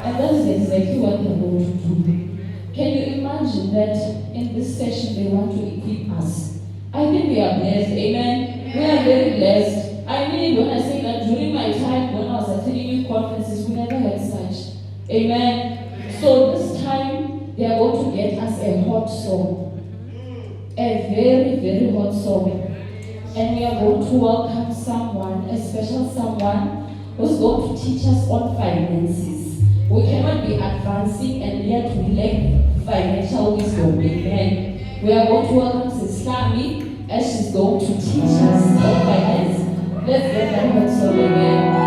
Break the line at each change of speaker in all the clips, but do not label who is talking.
And that's exactly what they're going to do. Can you imagine that in this session they want to equip us? I think we are blessed, amen? We are very blessed. I mean, when I say that during my time when I was attending youth conferences, we never had such. Amen? So this time, they are going to get us a hot song. A very, very hot song. And we are going to welcome someone, a special someone, who's going to teach us on finances. We cannot be advancing and yet we lack financial wisdom. Amen. We are going to welcome Sithole as she's going to teach us on finance. Let's get that hot song again.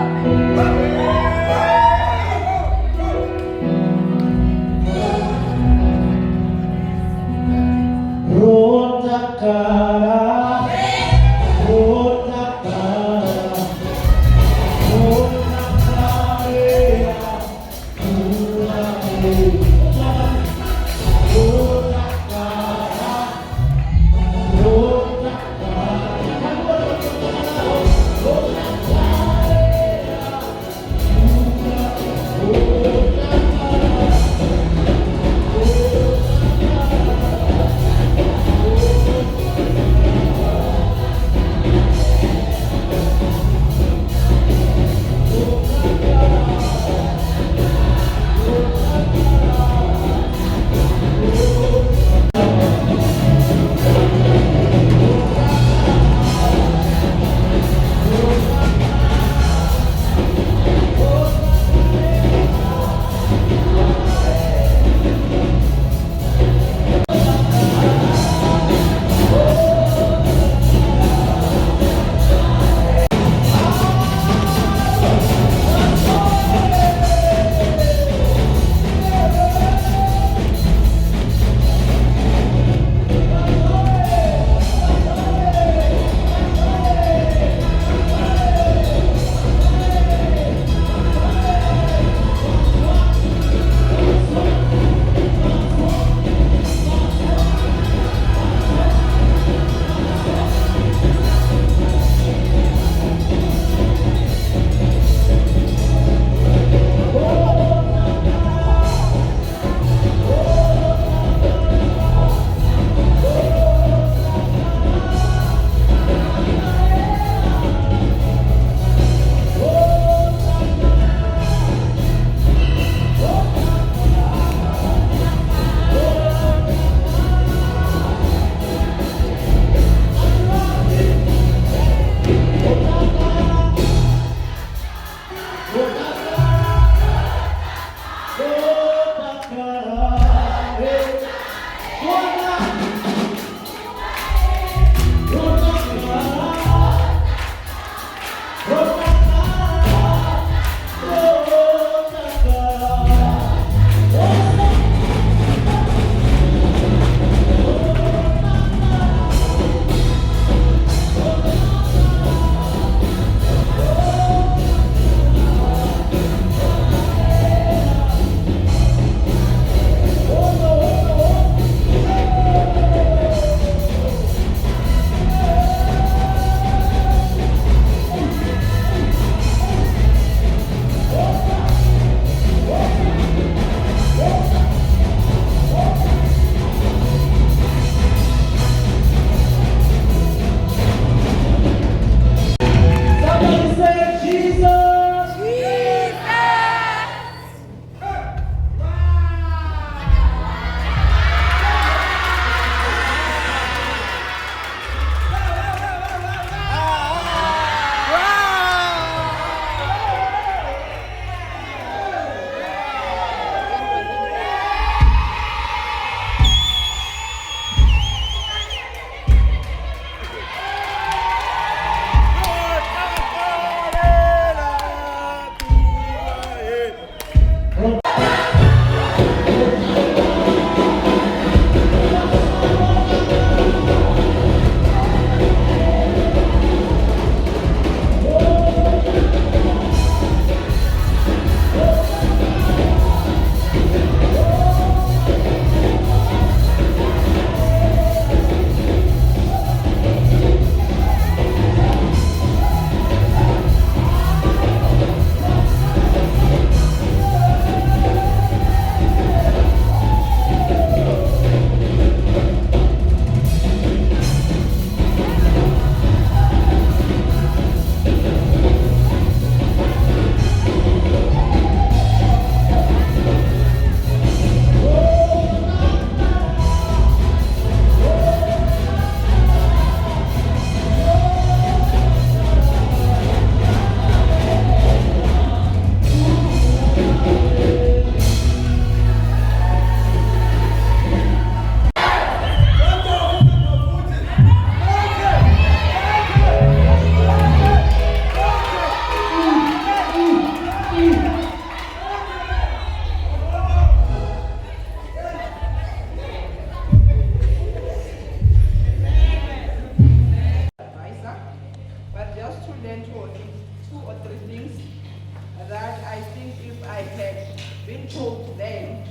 been told then,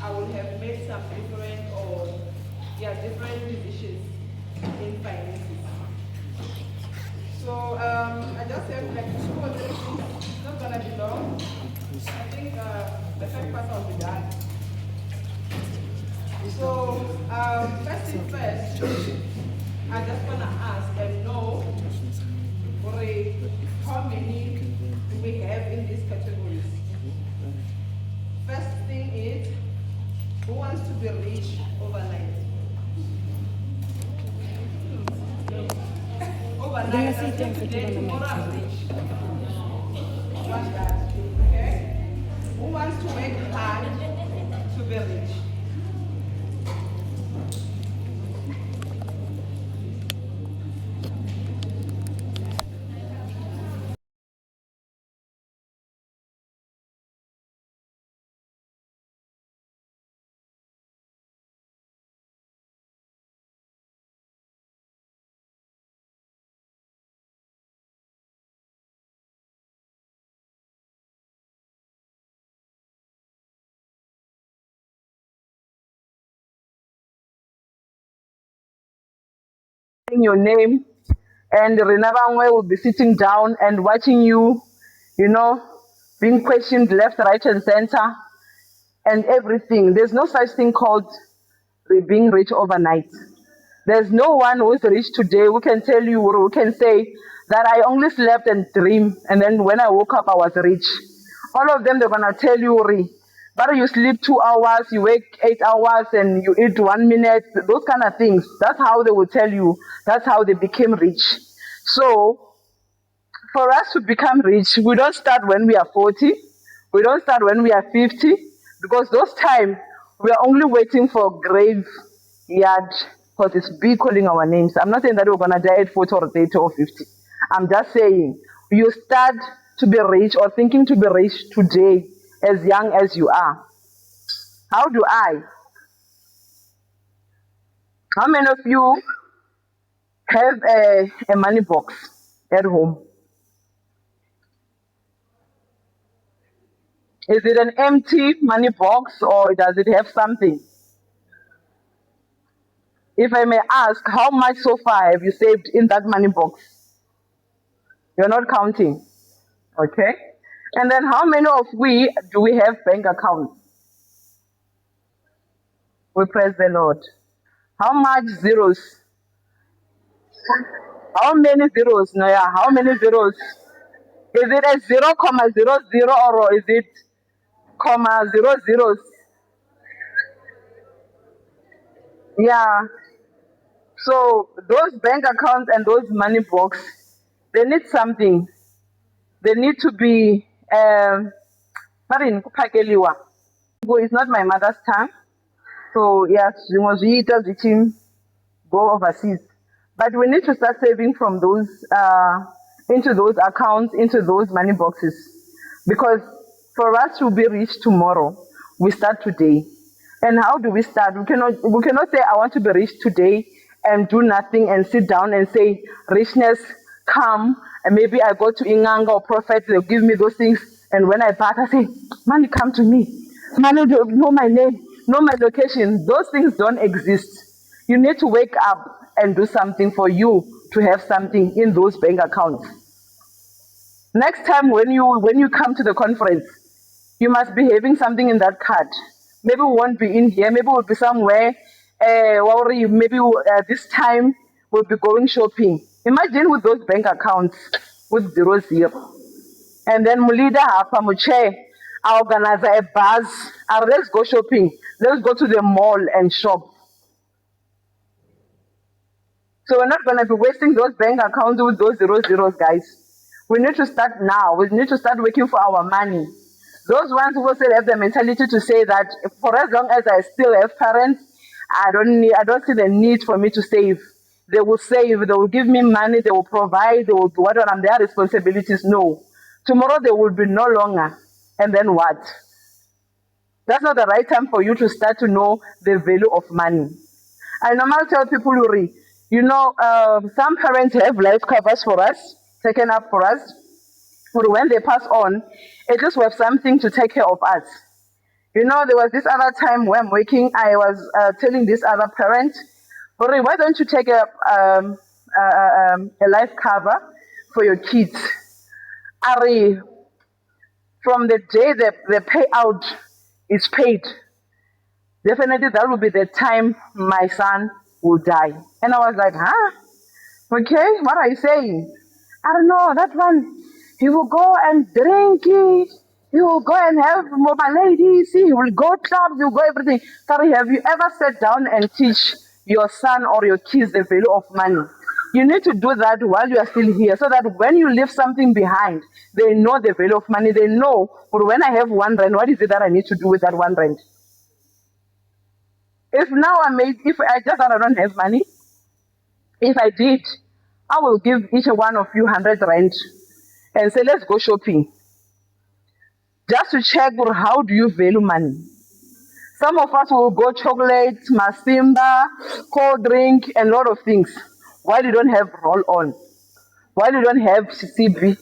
I would have made some different different decisions in finances. So I just have like 2 or 3 things. It's not gonna be long. I think the first part will be done. So first thing first, I just wanna ask and know how many do we have in these categories. First thing is, who wants to be rich overnight? Overnight, I think today, tomorrow I'm rich. Want that, okay? Who wants to work hard to be rich?
Your name, and Renabangwe will be sitting down and watching you, you know, being questioned left, right, and center, and everything. There's no such thing called being rich overnight. There's no one who is rich today who can tell you, or who can say that I only slept and dreamed, and then when I woke up, I was rich. All of them, they're gonna tell you, but you sleep 2 hours, you wake 8 hours, and you eat 1 minute, those kind of things. That's how they will tell you. That's how they became rich. So, for us to become rich, we don't start when we are 40, we don't start when we are 50, because those time we are only waiting for graveyard, because it's big calling our names. I'm not saying that we're gonna die at 40 or 30 or 50. I'm just saying you start to be rich or thinking to be rich today, as young as you are. How do I? How many of you have a money box at home? Is it an empty money box or does it have something? If I may ask, how much so far have you saved in that money box? You're not counting. Okay. And then how many of we do we have bank accounts? We praise the Lord. How much zeros? How many zeros? No, yeah, how many zeros? Is it a 0,00 or is it comma zero zeros? Yeah. So those bank accounts and those money box, they need something. They need to be it's not my mother's tongue. So yes, go overseas. But we need to start saving from those into those accounts, into those money boxes. Because for us to be rich tomorrow, we start today. And how do we start? We cannot say I want to be rich today and do nothing and sit down and say richness come and maybe I go to Inganga or prophet, they'll give me those things, and when I back I say, money come to me. Money know my name, know my location. Those things don't exist. You need to wake up and do something for you to have something in those bank accounts. Next time when you come to the conference, you must be having something in that card. Maybe we won't be in here, maybe we'll be somewhere, maybe this time we'll be going shopping. Imagine with those bank accounts with 0. And then Mulida Hapa Muche, I organize a buzz, let's go shopping, let's go to the mall and shop. So we're not going to be wasting those bank accounts with those 0 guys. We need to start now. We need to start working for our money. Those ones who still have the mentality to say that for as long as I still have parents, I don't see the need for me to save. They will save, they will give me money, they will provide, they will do whatever and their responsibilities. No. Tomorrow they will be no longer. And then what? That's not the right time for you to start to know the value of money. I normally tell people, some parents have life covers for us, taken up for us, but when they pass on, at least we have something to take care of us. You know, there was this other time where I'm working, I was telling this other parent, "Ori, why don't you take a life cover for your kids? Ari, from the day the payout is paid, definitely that will be the time my son will die." And I was like, huh? Okay, what are you saying? I don't know, that one, he will go and drink it. He will go and have my ladies. He will go clubs, he will go everything. Sorry, have you ever sat down and teach your son or your kids the value of money? You need to do that while you are still here so that when you leave something behind, they know the value of money. They know, but when I have 1 rand, what is it that I need to do with that 1 rand? If now if I just that I don't have money, if I did, I will give each one of you 100 rand and say, let's go shopping. Just to check how do you value money. Some of us will go chocolate, masimba, cold drink, and a lot of things. While you don't have roll on, while you don't have CCB,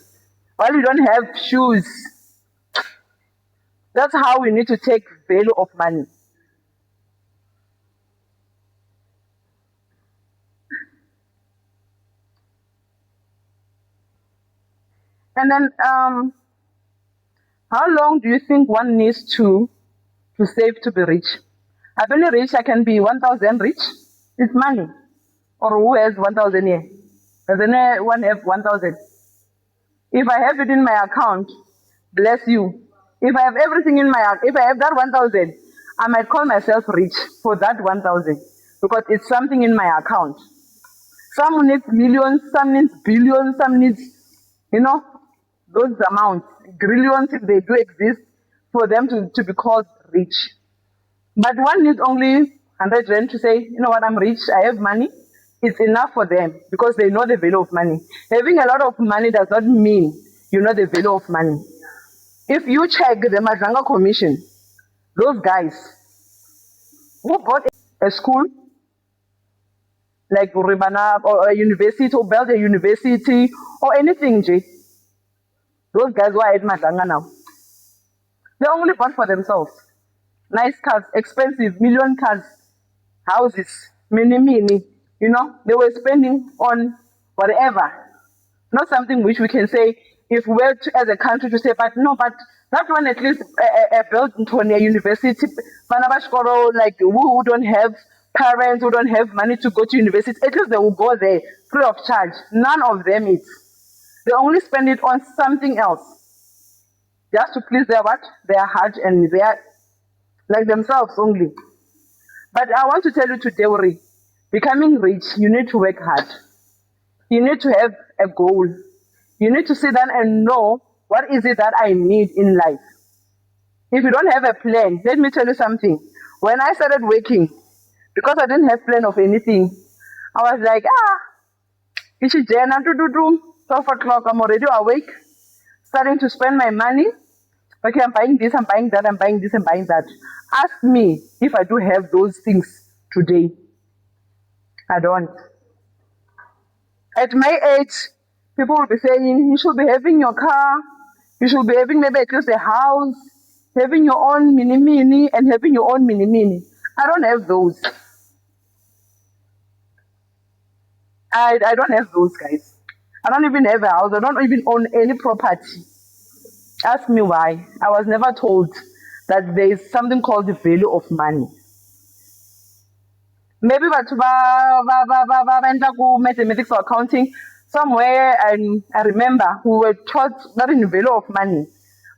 while you don't have shoes. That's how we need to take value of money. And then, how long do you think one needs to save to be rich? I've been rich, I can be 1,000 rich. It's money. Or who has 1,000 here? Does anyone have 1,000? If I have it in my account, bless you. If I have everything in my account, if I have that 1,000, I might call myself rich for that 1,000 because it's something in my account. Some needs millions, some needs billions, some needs, those amounts, trillions if they do exist, for them to be called rich. But one needs only 100 rand to say, you know what, I'm rich, I have money. It's enough for them because they know the value of money. Having a lot of money does not mean you know the value of money. If you check the Madlanga Commission, those guys who bought a school like Ribana or a university or build a university or anything, those guys who are at Madlanga now, they only bought for themselves. Nice cars, expensive, million cars, houses, mini, they were spending on whatever. Not something which we can say, if we were to, as a country to say, but that one at least built into a university, like who don't have parents, who don't have money to go to university, at least they will go there free of charge. None of them is. They only spend it on something else. Just to please their heart and their, like themselves only. But I want to tell you today, Uri, becoming rich, you need to work hard. You need to have a goal. You need to sit down and know what is it that I need in life. If you don't have a plan, let me tell you something. When I started working, because I didn't have plan of anything, I was like, it's Jana, 12 o'clock, I'm already awake, starting to spend my money. Okay, I'm buying this, I'm buying that, I'm buying this, I'm buying that. Ask me if I do have those things today. I don't. At my age, people will be saying, you should be having your car, you should be having maybe at least a house, having your own mini, and having your own mini. I don't have those. I don't have those, guys. I don't even have a house. I don't even own any property. Ask me why. I was never told that there is something called the value of money. Maybe mathematics or accounting, somewhere I remember we were taught not in the value of money,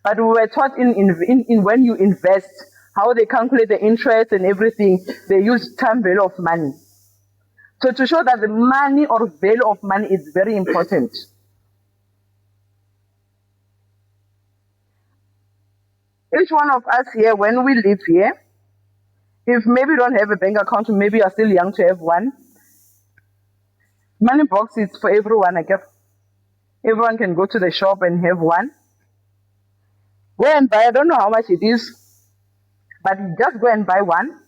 but we were taught in when you invest, how they calculate the interest and everything, they use time value of money. So to show that the money or value of money is very important. Each one of us here, when we live here, if maybe you don't have a bank account, maybe you're still young to have one, money box is for everyone, I guess. Everyone can go to the shop and have one. Go and buy, I don't know how much it is, but just go and buy one.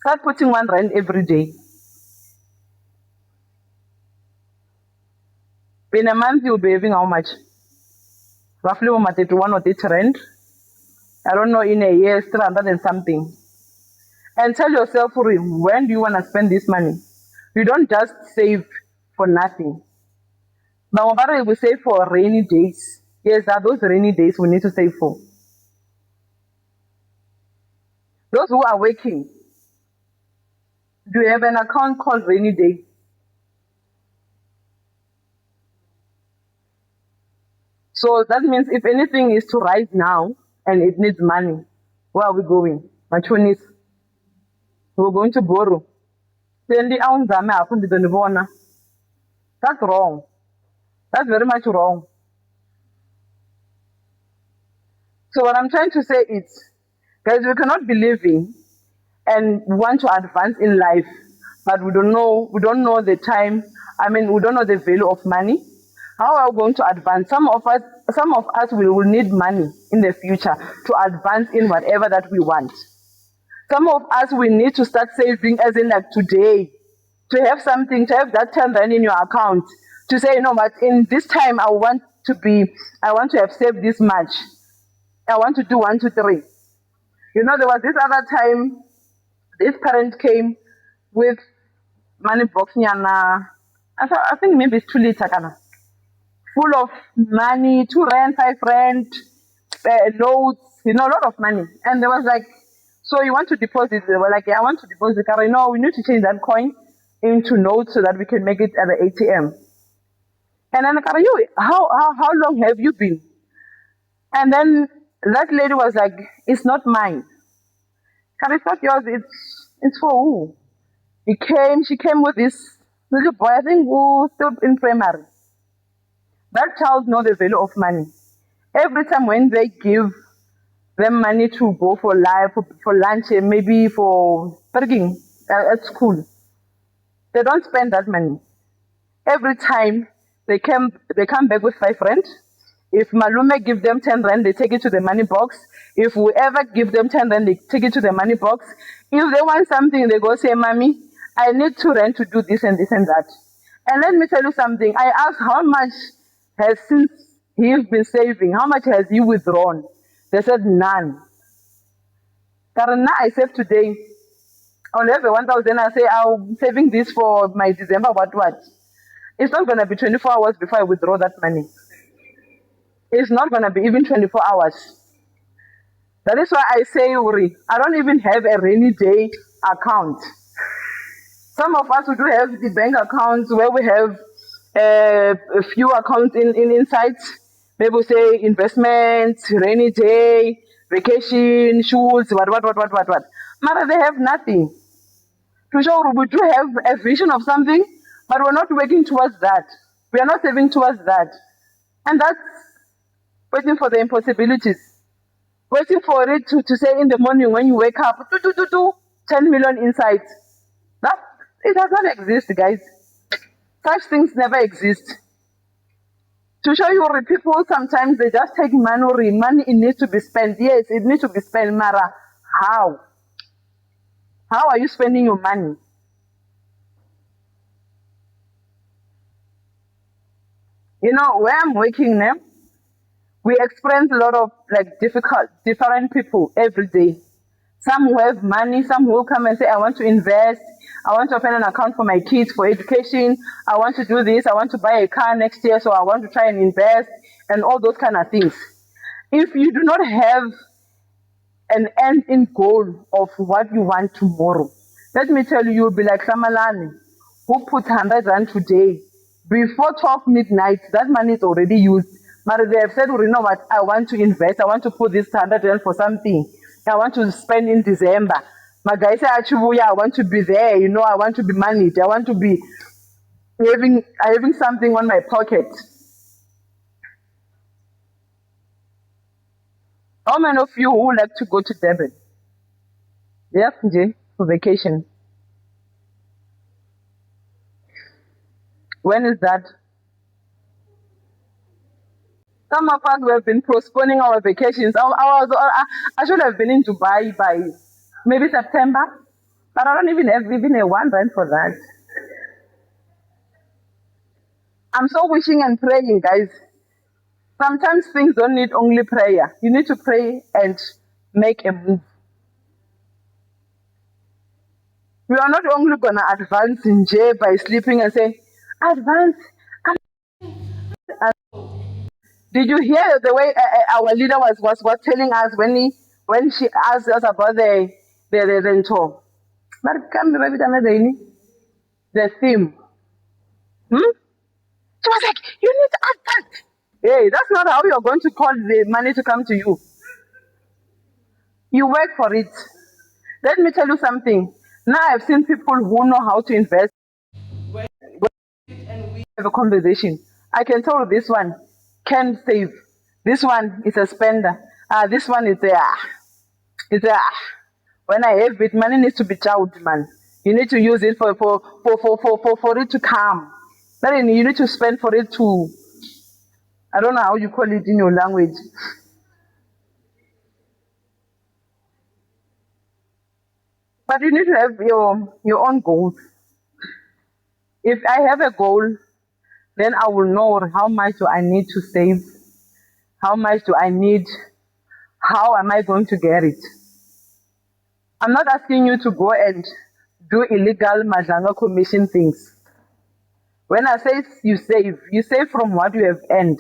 Start putting 1 rand every day. In a month, you'll be having how much? Roughly 31 or 30 rand. I don't know, in a year, 300 and something. And tell yourself, when do you want to spend this money? You don't just save for nothing. But we save for rainy days. Yes, are those rainy days we need to save for. Those who are working, do you have an account called rainy day? So that means if anything is to rise now and it needs money, where are we going? Machonis, we're going to borrow. Then the ounce that's wrong. That's very much wrong. So what I'm trying to say is, guys, we cannot be living and want to advance in life, but we don't know the time. We don't know the value of money. How are we going to advance? Some of us will need money in the future to advance in whatever that we want. Some of us will need to start saving, as in like today, to have something, to have that 10 rand in your account, to say, but in this time I want to have saved this much. I want to do 1, 2, 3. There was this other time, this parent came with money box nyana. I think maybe it's 2 liter kana, full of money, 2 rand, 5 rand, notes, a lot of money. And there was like, so you want to deposit? They were like, yeah, I want to deposit. No, we need to change that coin into notes so that we can make it at the ATM. And then how long have you been? And then that lady was like, it's not mine. It's not yours, it's for who? She came with this little boy, I think, who still in primary. That child knows the value of money. Every time when they give them money to go for lunch, maybe for parking at school, they don't spend that money. Every time they come back with 5 rand. If Malume give them 10 rand, they take it to the money box. If we ever give them 10 rand, they take it to the money box. If they want something, they go say, Mommy, I need 2 rand to do this and this and that. And let me tell you something. I asked how much has since he's been saving, how much has he withdrawn? They said none. Karana, I saved today. I'll have 1,000. I say, I'm saving this for my December, what? It's not going to be 24 hours before I withdraw that money. It's not going to be even 24 hours. That is why I say, Uri, I don't even have a rainy day account. Some of us, we do have the bank accounts where we have a few accounts inside. Maybe we say investments, rainy day, vacation, shoes, what. Mara, they have nothing. To show we do have a vision of something, but we're not working towards that. We are not saving towards that. And that's waiting for the impossibilities. Waiting for it to say in the morning when you wake up, 10 million inside. It does not exist, guys. Such things never exist. To show you, people sometimes they just take money. Money, it needs to be spent. Yes, it needs to be spent, Mara. How? How are you spending your money? Where I'm working now, we experience a lot of different people every day. Some who have money, some who will come and say, I want to invest, I want to open an account for my kids for education, I want to do this, I want to buy a car next year, so I want to try and invest, and all those kind of things. If you do not have an end in goal of what you want tomorrow, let me tell you, you'll be like Samalani, who put 100 rand today. Before 12 midnight, that money is already used. But they have said, well, you know what, I want to invest, I want to put this 100 rand for something. I want to spend in December. My guy said, I want to be there, I want to be managed, I want to be having something on my pocket. How many of you would like to go to Durban? Yes, Nje, for vacation. When is that? Some of us have been postponing our vacations. I should have been in Dubai by maybe September, but I don't even have a 1 rand for that. I'm so wishing and praying, guys. Sometimes things don't need only prayer. You need to pray and make a move. We are not only gonna advance in J by sleeping and say, advance. Did you hear the way our leader was telling us when she asked us about the tour? The theme. She was like, you need to add that. Hey, that's not how you're going to call the money to come to you. You work for it. Let me tell you something. Now I've seen people who know how to invest
And we
have a conversation. I can tell you this one can save. This one is a spender. This one is a when I have it, money needs to be chowed, man. You need to use it for it to come. Then you need to spend for it to, I don't know how you call it in your language. But you need to have your own goals. If I have a goal, then I will know how much do I need to save, how much do I need, how am I going to get it. I'm not asking you to go and do illegal Madlanga commission things. When I say you save from what you have earned.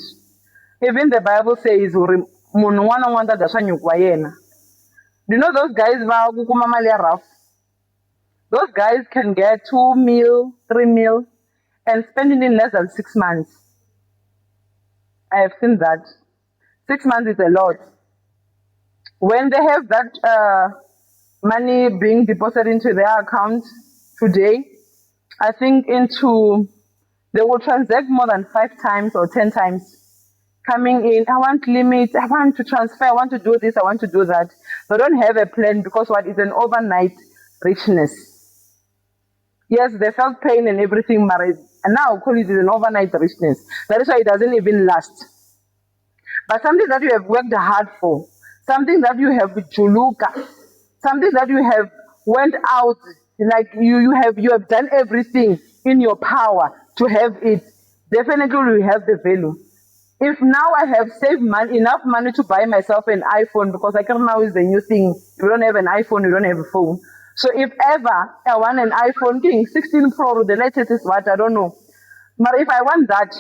Even the Bible says, you know those guys, those guys can get 2 mil, 3 mil, and spend it in less than 6 months. I have seen that. 6 months is a lot. When they have that money being deposited into their account today, I think they will transact more than 5 times or 10 times. Coming in, I want limits, I want to transfer, I want to do this, I want to do that. They don't have a plan because what is an overnight richness. Yes, they felt pain and everything, and now call it an overnight richness. That is why it doesn't even last. But something that you have worked hard for, something that you have juluka, something that you have went out, like you have done everything in your power to have it, definitely will have the value. If now I have saved enough money to buy myself an iPhone, because I can now is the new thing, you don't have an iPhone, you don't have a phone. So if ever I want an iPhone, 16 Pro, the latest is what, I don't know. But if I want that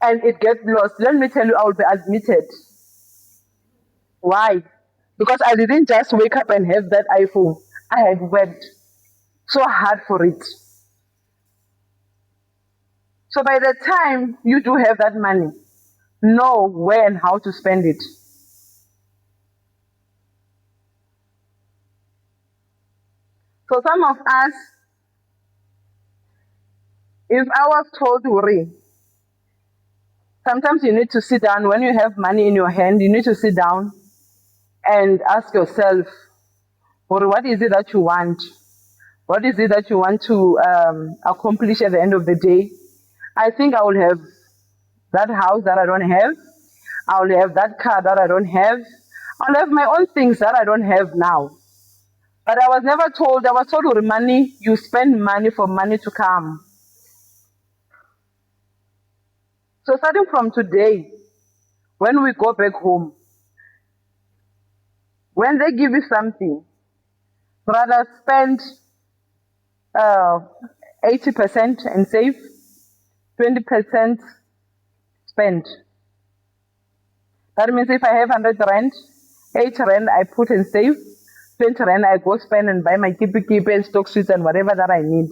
and it gets lost, let me tell you, I will be admitted. Why? Because I didn't just wake up and have that iPhone. I had worked so hard for it. So by the time you do have that money, know where and how to spend it. So some of us, if I was told, worry, sometimes you need to sit down. When you have money in your hand, you need to sit down and ask yourself, worry, what is it that you want? What is it that you want to accomplish at the end of the day? I think I will have that house that I don't have. I will have that car that I don't have. I'll have my own things that I don't have now. But I was never told, I was told with money, you spend money for money to come. So starting from today, when we go back home, when they give you something, rather spend 80% and save, 20% spend. That means if I have 100 rand, 8 rand I put and save, 20 rand I go spend and buy my keep and stock sweets and whatever that I need.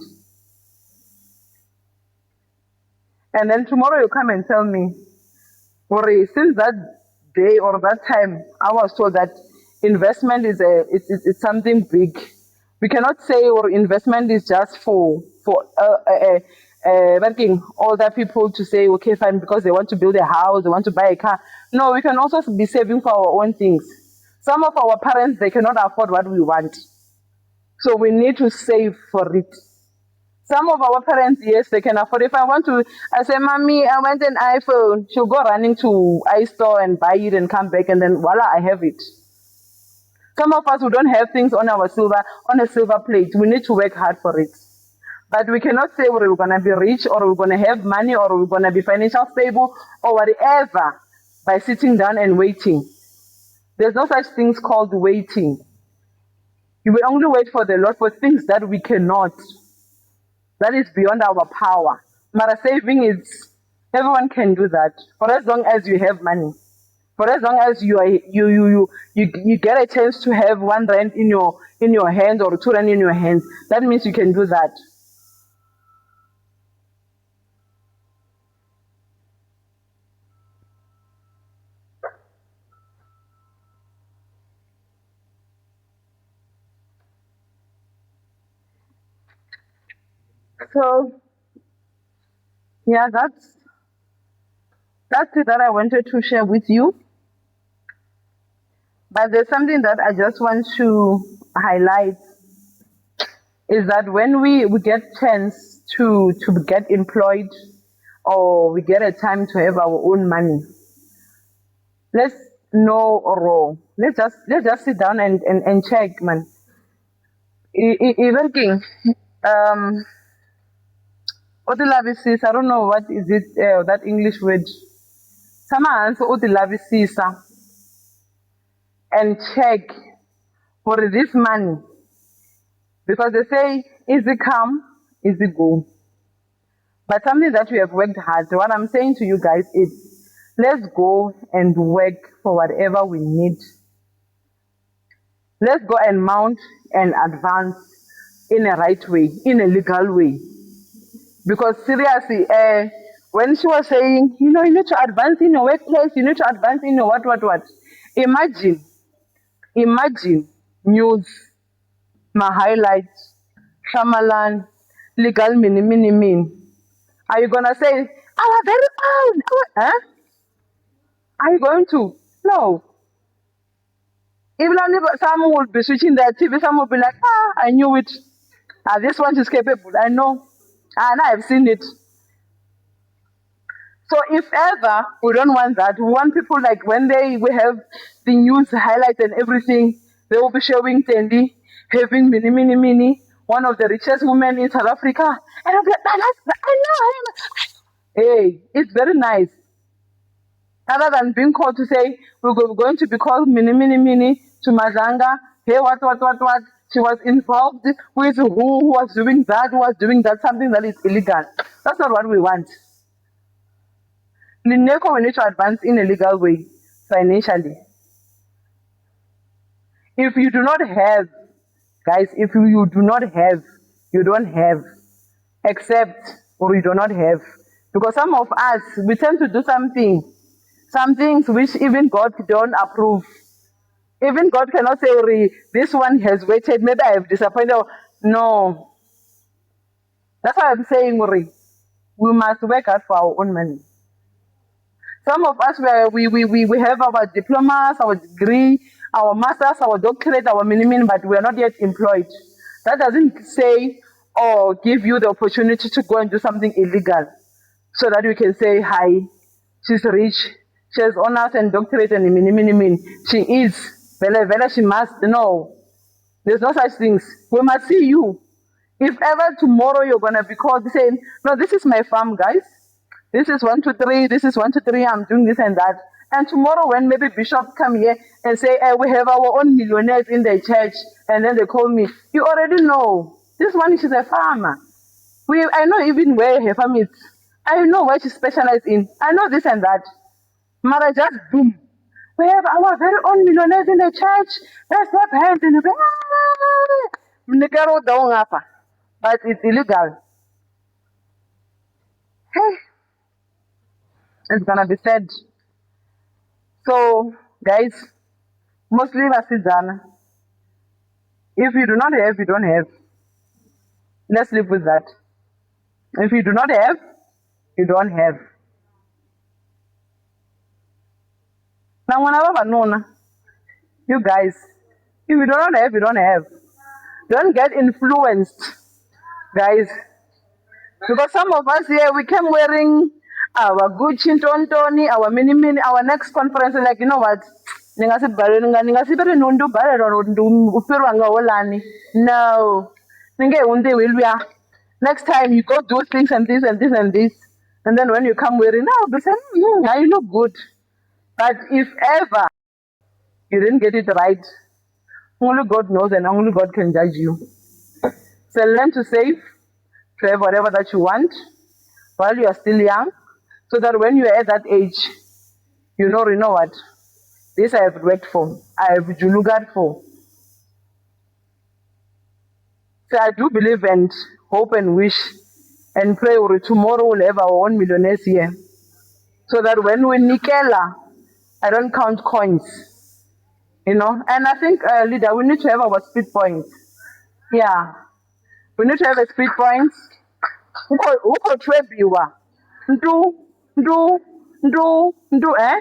And then tomorrow you come and tell me, Ori, since that day or that time, I was told that investment is it's something big. We cannot say or investment is just for working older people to say, okay, fine, because they want to build a house, they want to buy a car. No, we can also be saving for our own things. Some of our parents, they cannot afford what we want. So we need to save for it. Some of our parents, yes, they can afford. If I say, Mommy, I want an iPhone, she'll go running to iStore and buy it and come back and then voila, I have it. Some of us who don't have things on a silver plate, we need to work hard for it. But we cannot say we're going to be rich or we're going to have money or we're going to be financially stable or whatever by sitting down and waiting. There's no such things called waiting. You will only wait for the Lord for things that we cannot. That is beyond our power. But saving is, everyone can do that for as long as you have money. For as long as you get a chance to have R1 in your hands or R2 in your hands, that means you can do that. So yeah, that's it that I wanted to share with you. But there's something that I just want to highlight is that when we get chance to get employed or we get a time to have our own money, let's know or let's just sit down and check, man. Even king, utilavisisa, I don't know what is it, that English word. Someone utilavisisa and check for this money, because they say easy come, easy go. But something that we have worked hard. So what I'm saying to you guys is, let's go and work for whatever we need. Let's go and mount and advance in a right way, in a legal way. Because seriously, when she was saying, you need to advance in your workplace, you need to advance in your what. Imagine news, my highlights, Shamalan, legal mini. Are you gonna say, our very own? Huh? Are you going to? No. Even if someone will be switching their TV, someone will be like, I knew it. This one is capable. I know. And I've seen it. So if ever we don't want that, we want people like when we have the news highlights and everything, they will be showing Tendi having mini, one of the richest women in South Africa. And I'll be like, I know. Hey, it's very nice. Other than being called to say, we're going to be called mini to Mazanga. Hey, what. She was involved with who was doing that, something that is illegal. That's not what we want. LINECO, we need to advance in a legal way, financially. If you do not have, guys, if you do not have, you don't have. Accept or you do not have. Because some of us, we tend to do some things which even God don't approve. Even God cannot say, this one has waited, maybe I have disappointed. No. That's why I'm saying, we must work hard for our own money. Some of us, we have our diplomas, our degree, our masters, our doctorate, our minimum, but we are not yet employed. That doesn't say or give you the opportunity to go and do something illegal so that you can say, hi, she's rich, she has honors and doctorate and minimum. She is. Vela, she must. No. There's no such things. We must see you. If ever tomorrow you're going to be called saying, no, this is my farm, guys. This is 1, 2, 3. This is 1, 2, 3. I'm doing this and that. And tomorrow when maybe bishops come here and say, we have our own millionaires in the church, and then they call me, you already know. This one, she's a farmer. I know even where her farm is. I know what she specializes in. I know this and that. Mara just boom. We have our very own millionaires in the church. Let's clap hands and but it's illegal. Hey, it's gonna be said. So, guys, mostly Vasizana. If you do not have, you don't have. Let's live with that. If you do not have, you don't have. Now, whenever you guys, if you do not have, you don't have. Don't get influenced, guys. Because some of us here, we came wearing our Gucci, Tontoni, our mini, our next conference, like, you know what? No. Next time you go do things and this and this and this. And then when you come wearing, now you look good. But if ever You didn't get it right. Only God knows and only God can judge you. So learn to save, to have whatever that you want while you are still young, so that when you are at that age, you know what? This I have worked for. I have julugat for. So I do believe and hope and wish and pray tomorrow we'll have our own millionaires here. So that when we nikela, I don't count coins. And I think, leader, we need to have our speed points. Yeah. We need to have a speed points. Uko twebiwa. Ndu, eh?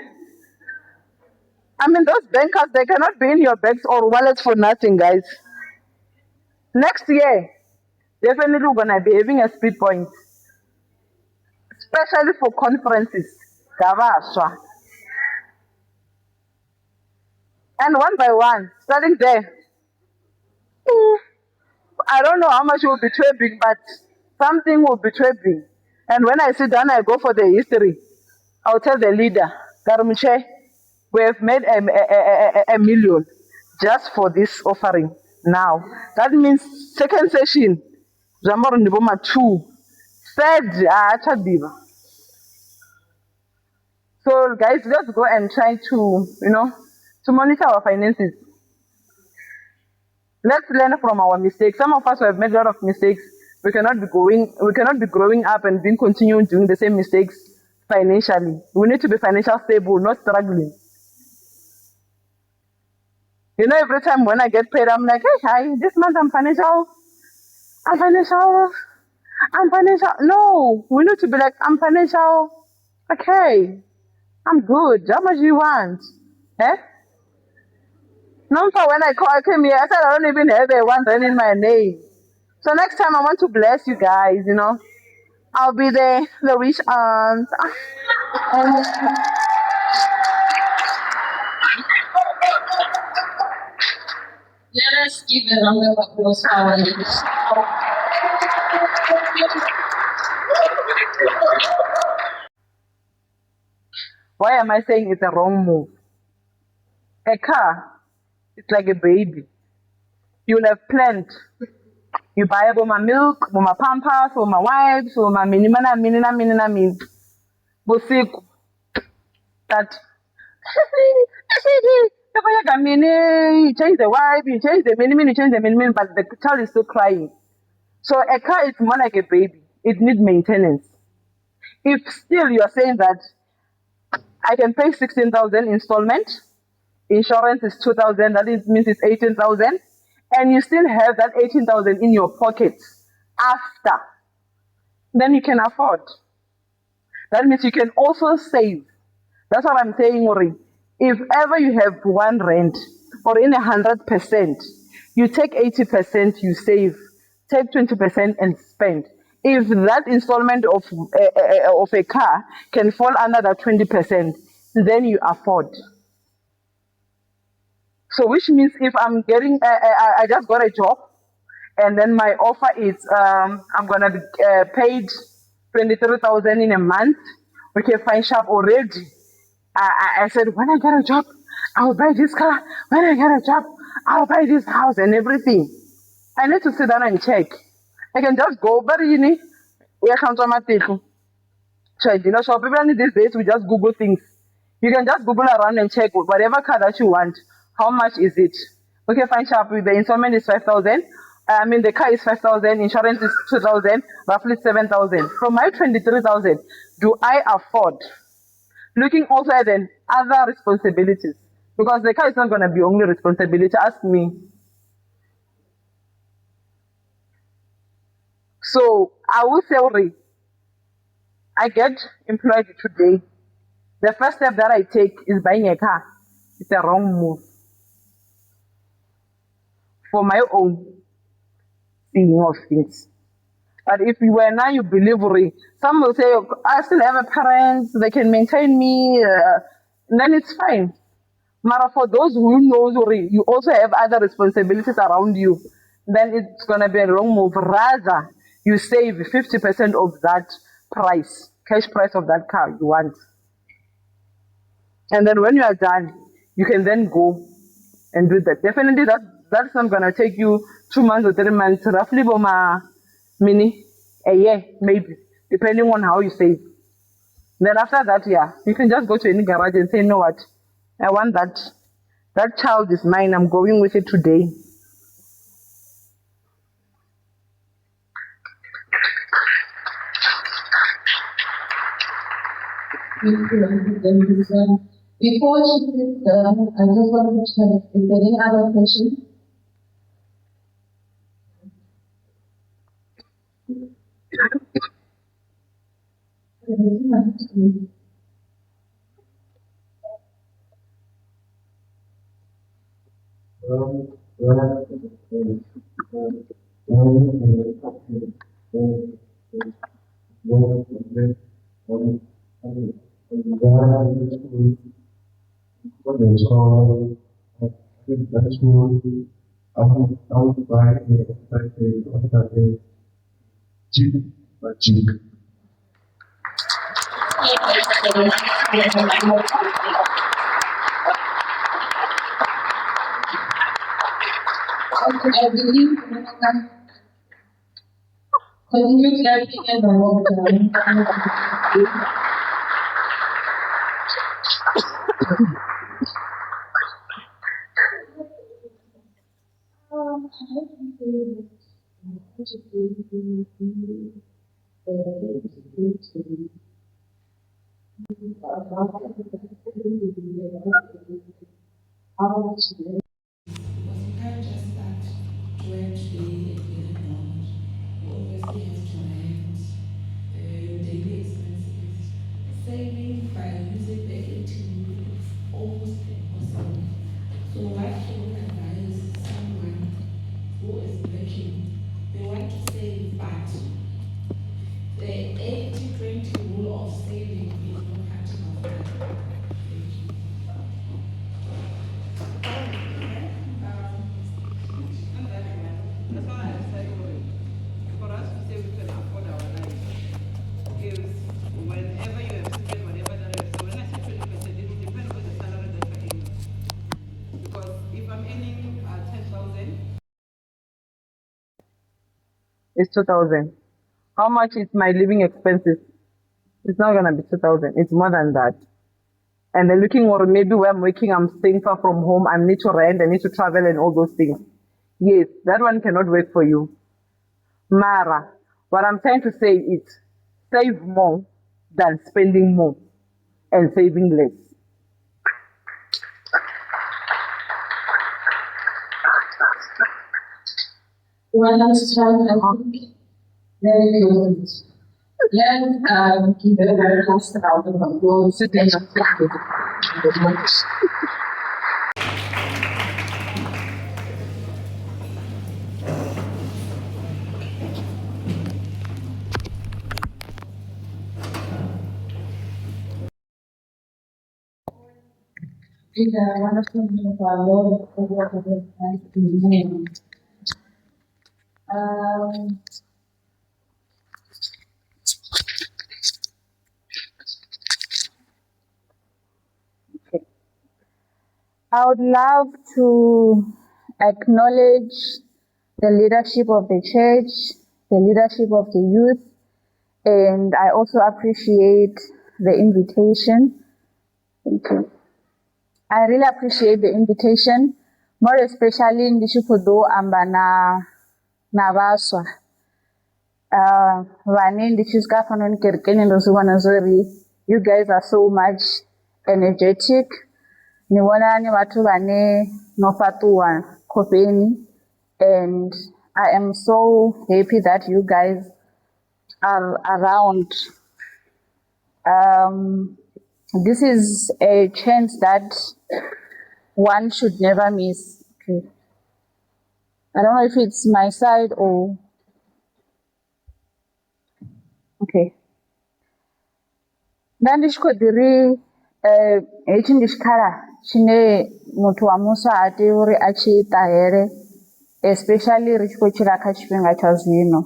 I mean, those bankers, they cannot be in your bags or wallets for nothing, guys. Next year, definitely we're going to be having a speed point, especially for conferences. Gavasha. And one by one, starting there. I don't know how much will be trading, but something will be trading. And when I sit down, I go for the history. I'll tell the leader, Karumche, we have made a million just for this offering now. That means second session, Jamar Niboma 2. Third, Achadiva. So guys, let's go and try to, to monitor our finances. Let's learn from our mistakes. Some of us have made a lot of mistakes. We cannot be growing up and being continuing doing the same mistakes financially. We need to be financially stable, not struggling. Every time when I get paid, I'm like, hey, hi, this month I'm financial. No, we need to be like, I'm financial. Okay, I'm good. How much do you want? Eh? No, when I came here, I said I don't even have a one rand in my name. So next time I want to bless you guys, I'll be the rich aunt.
Let us give a round of applause for our leaders.
Why am I saying it's a wrong move? A car, it's like a baby. You'll have planned. You buy my milk, my pampers, my wipes, my minimana. Busiku. That. You change the wipe, you change the minimum, but the child is still crying. So a car is more like a baby. It needs maintenance. If still you are saying that I can pay 16,000 installment, insurance is 2,000, that means it's 18,000, and you still have that 18,000 in your pocket after, then you can afford. That means you can also save. That's what I'm saying, Ori. If ever you have 1 rand or in 100%, you take 80%, you save, take 20% and spend. If that installment of a car can fall under that 20%, then you afford. So which means if I'm getting, I just got a job, and then my offer is I'm gonna be paid 23,000 in a month. Okay, fine, sharp already. I said, when I get a job, I'll buy this car. When I get a job, I'll buy this house and everything. I need to sit down and check. I can just go, but we are automatic. So people these days we just Google things. You can just Google around and check whatever car that you want. How much is it? Okay, fine, sharp. The installment is 5,000. The car is 5,000. Insurance is 2,000. Roughly 7,000. From my 23,000, do I afford? Looking also at then other responsibilities, because the car is not going to be only responsibility. Ask me. So I will say, I get employed today. The first step that I take is buying a car. It's a wrong move for my own seeing of things. But if you were now, you believe, some will say, I still have a parents, they can maintain me, then it's fine. But for those who know, you also have other responsibilities around you, then it's going to be a wrong move. Rather, you save 50% of that price, cash price of that car you want. And then when you are done, you can then go and do that. Definitely that's not gonna take you 2 months or 3 months, roughly boma mini a year, maybe, depending on how you save. Then after that, yeah, you can just go to any garage and say, you know what, I want that. That child is mine. I'm going with it today.
Before she sits down, I just want to check, is there any other question? I believe continue clapping as I walk down. Because you can't just start work today and get it done. You obviously have to manage your daily expenses. Saving by using the ATM is almost impossible. So what I would advise someone who is working, they want to save, but the 80-20 rule of saving is not practical for them. Thank you.
That's why I said for us to say we can afford our life is whenever you have spent whatever that is. So when I say 20%, it will depend on the salary that you're earning. Because if I'm earning 10,000,
It's 2,000. How much is my living expenses? It's not gonna be 2,000. It's more than that. And then looking, or maybe where I'm working, I'm staying far from home. I need to rent. I need to travel and all those things. Yes, that one cannot work for you. Mara, what I'm trying to say is save more than spending more and saving less.
One last time, I think, very close. Let's give a very last round of applause. It's a wonderful name of our Lord, the work of His mighty name.
I would love to acknowledge the leadership of the church, the leadership of the youth, and I also appreciate the invitation. Thank you. I really appreciate the invitation, more especially in Dishukudu Ambana Navaswa. Vani Dishuska Fanon Kirken and Rosuwanazori, you guys are so much energetic. Niwana ni watu wane nofatuwa kopeni, and I am so happy that you guys are around. This is a chance that one should never miss. Okay. I don't know if it's my side or okay. Nandishkodiri echindishkara chine mutu wa Musa ati uri achita here, especially richikochira kachipinga cha zvino.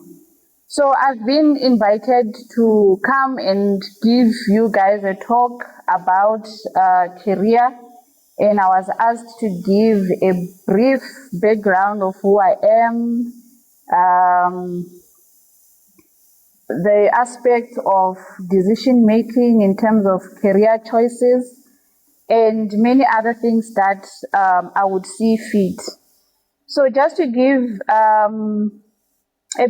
So I've been invited to come and give you guys a talk about career and I was asked to give a brief background of who I am, the aspect of decision making in terms of career choices, and many other things that I would see fit. So just to give a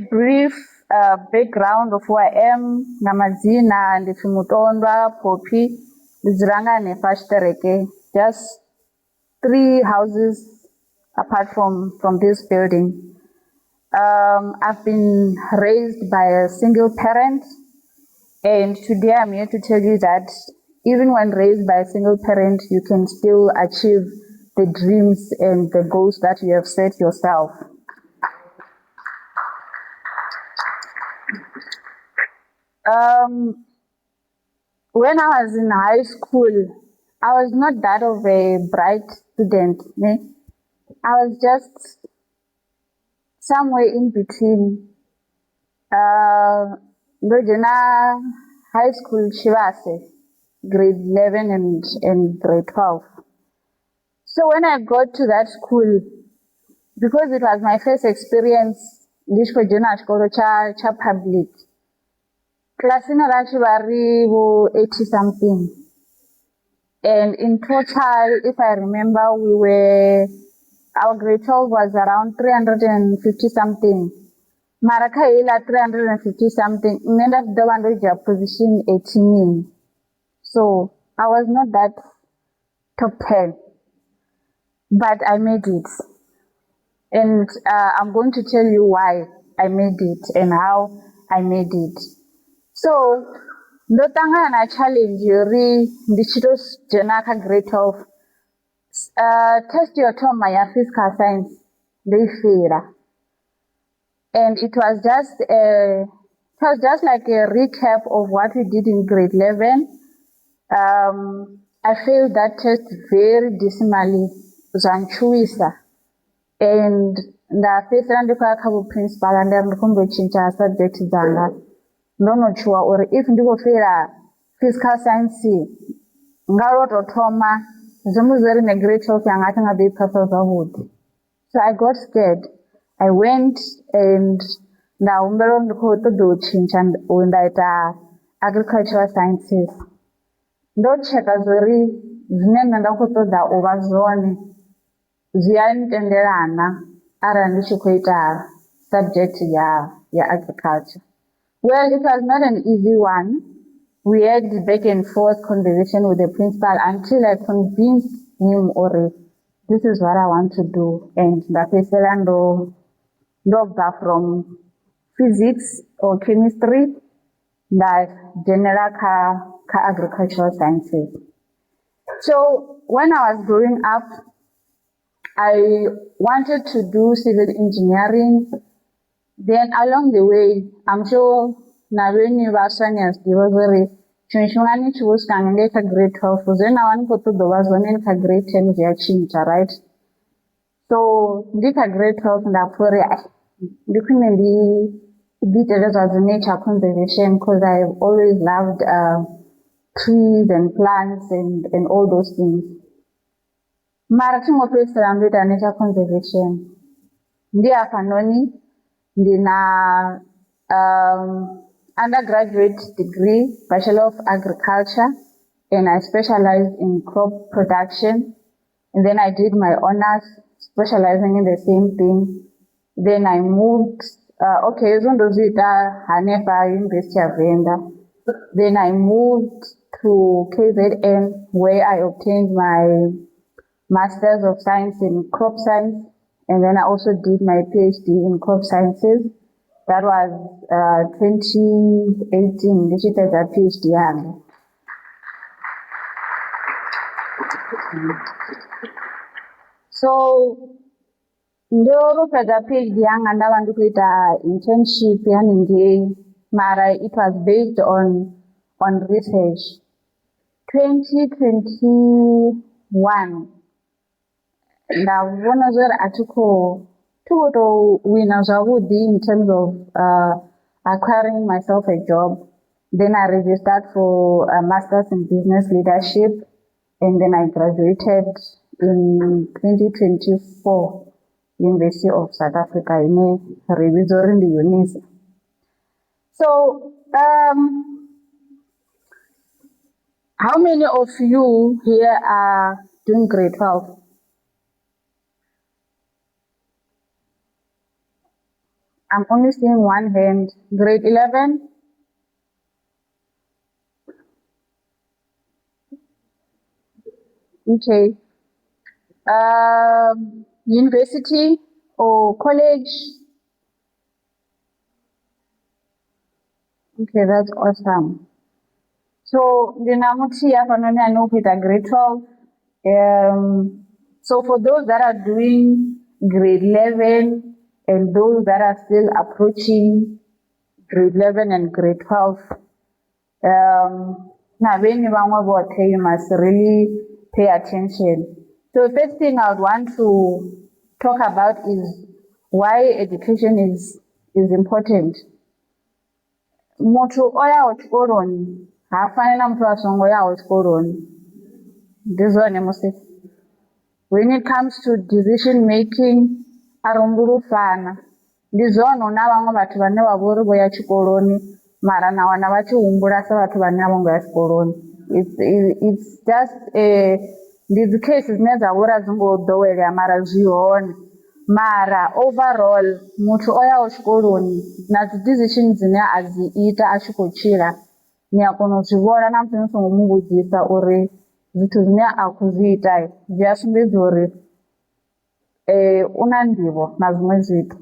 brief background of who I am, Namazina and Fimutondwa, Phophi, Ziranga and Fashtereke, just 3 houses apart from this building. I've been raised by a single parent, and today I'm here to tell you that even when raised by a single parent, you can still achieve the dreams and the goals that you have set yourself. When I was in high school, I was not that of a bright student. I was just somewhere in between. High school, Shivase, grade 11 and grade 12. So when I got to that school, because it was my first experience, cha public, class in Rashibari 80 something. And in total, if I remember, our grade 12 was around 350 something. Marakaila 350 something, end up the one position 18. So I was not that top 10, but I made it. And I'm going to tell you why I made it and how I made it. So, ndotanga na challenge yuri ndichitos jenaka grade 12. Test your toma ya physical science, they failed. And it was just like a recap of what we did in grade 11. I failed that test very dismally, zanchuisa. And the first round of principal and then the change subject zanga. No chua or if you fail physical science, ngaro to trauma, zomuzeri in grade 12 yang atanga be professor wood. So I got scared. I went and now umberon to do change and when that agricultural sciences. Don't check as very zinenda kuto da overzone ziyantenderana arandishi kuita subject ya agriculture. Well, it was not an easy one. We had back and forth conversation with the principal until I convinced him this is what I want to do. And the Peselando doctor from physics or chemistry, that general agricultural sciences. So when I was growing up, I wanted to do civil engineering. Then along the way, I'm sure Naveni Vasanias, the Rosary, Chunshani chose candidate a grade 12, then I want to go to the Wazonian grade 10 via Chincha, right? So, this a grade 12 and I looking the details of the nature conservation because I've always loved trees and plants and all those things. Marathon operates around nature conservation. Ndia Fanoni, Dina undergraduate degree, Bachelor of Agriculture, and I specialized in crop production. And then I did my honors, specializing in the same thing. Then I moved, Hanefa University of Venda. Then I moved to KZN, where I obtained my Masters of Science in Crop Science. And then I also did my PhD in Crop Sciences. That was 2018, this is a PhD. So, ndo for the PhD and I want to get an internship in Mara. It was based on research. 2021. Now, one other article to winners would be in terms of acquiring myself a job. Then I registered for a master's in business leadership, and then I graduated in 2024, University of South Africa, in Revisory in the UNISA. So, how many of you here are doing grade 12? I'm only seeing one hand. Grade 11? Okay. University or college? Okay, that's awesome. So, ndinamuti afanoni anokuita grade 12. So for those that are doing grade 11 and those that are still approaching grade 11 and grade 12, now when you must really pay attention. So first thing I would want to talk about is why education is important. Muthu oya kuchikoloni hafanani na muthu asongo ya kuchikoloni. Ndizone musi. When it comes to decision making, arumburufana. Ndizona una vamwe vathu vane vavori voya chikoloni mara na wana vachihumbura sa vathu vane vangoya chikoloni. It's just these cases dzine dzaura dzingodowela mara zvihone. Mara overall muthu oyawo chikoloni nadzi decisions dzine adziita achikochira nyakonozvivona namusi nosongomubudzisa uri zvithu zvine akuzviita zviyasumbidza uri una ndivo nazvimwe zvithu.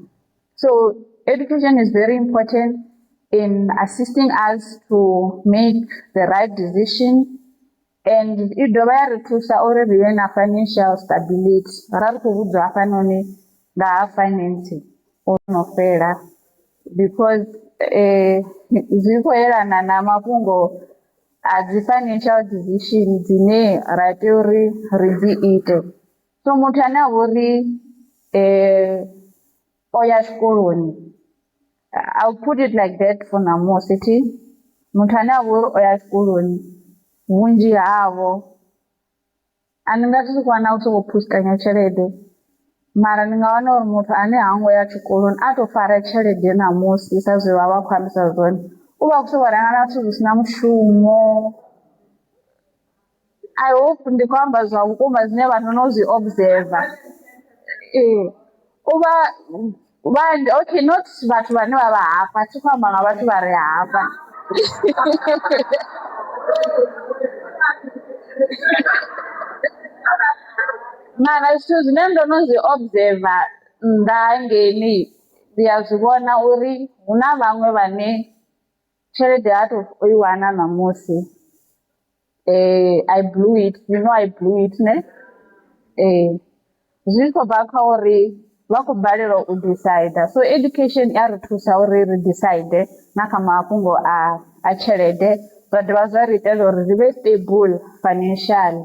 So education is very important in assisting us to make the right decision, and idova yaritusa uri rive na financial stability. Rari kuvudzwa afanoni finance unofera because zvikoyerana namafungo financial decisions dzine raturi ridziite. So muthu ane avori oya chikoloni, I'll put it like that for namosity. Muthu ane avori oya chikoloni vunji havo andingatisi kuwana kutokupushikanya chelede, mara ndingaona uri muthu ane hangoya chikoloni atofara chelede namusi sazvevava kuhambisa zvone uva kutovarangana kuti zvisina mushumo. I hope ndikuamba zvavo kumba zvine vanonozviobserva. Okay, not vathu vane vava hapa, tikwamba ngavathu vari hapa. Mara zvithu zvine ndonozviobserva ndangeni ndiyazvivona uri huna vamwe vane chelede yatoiwana namusi. I blew it, you know I blew it, ne? Zvitobva kwauri vakubhalirwa kudecide. So education yaritusa uri ridecide nakamafungo achelede, but vazvarita uri rive stable financially.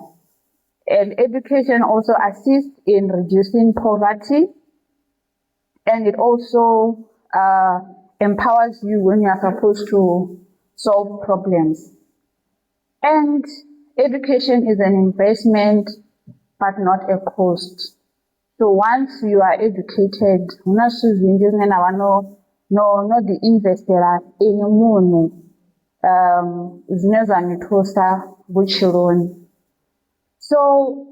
And education also assists in reducing poverty, and it also empowers you when you are supposed to solve problems. And education is an investment, but not a cost. So once you are educated, no the investor in munhu zinezvanitosa buchironi. So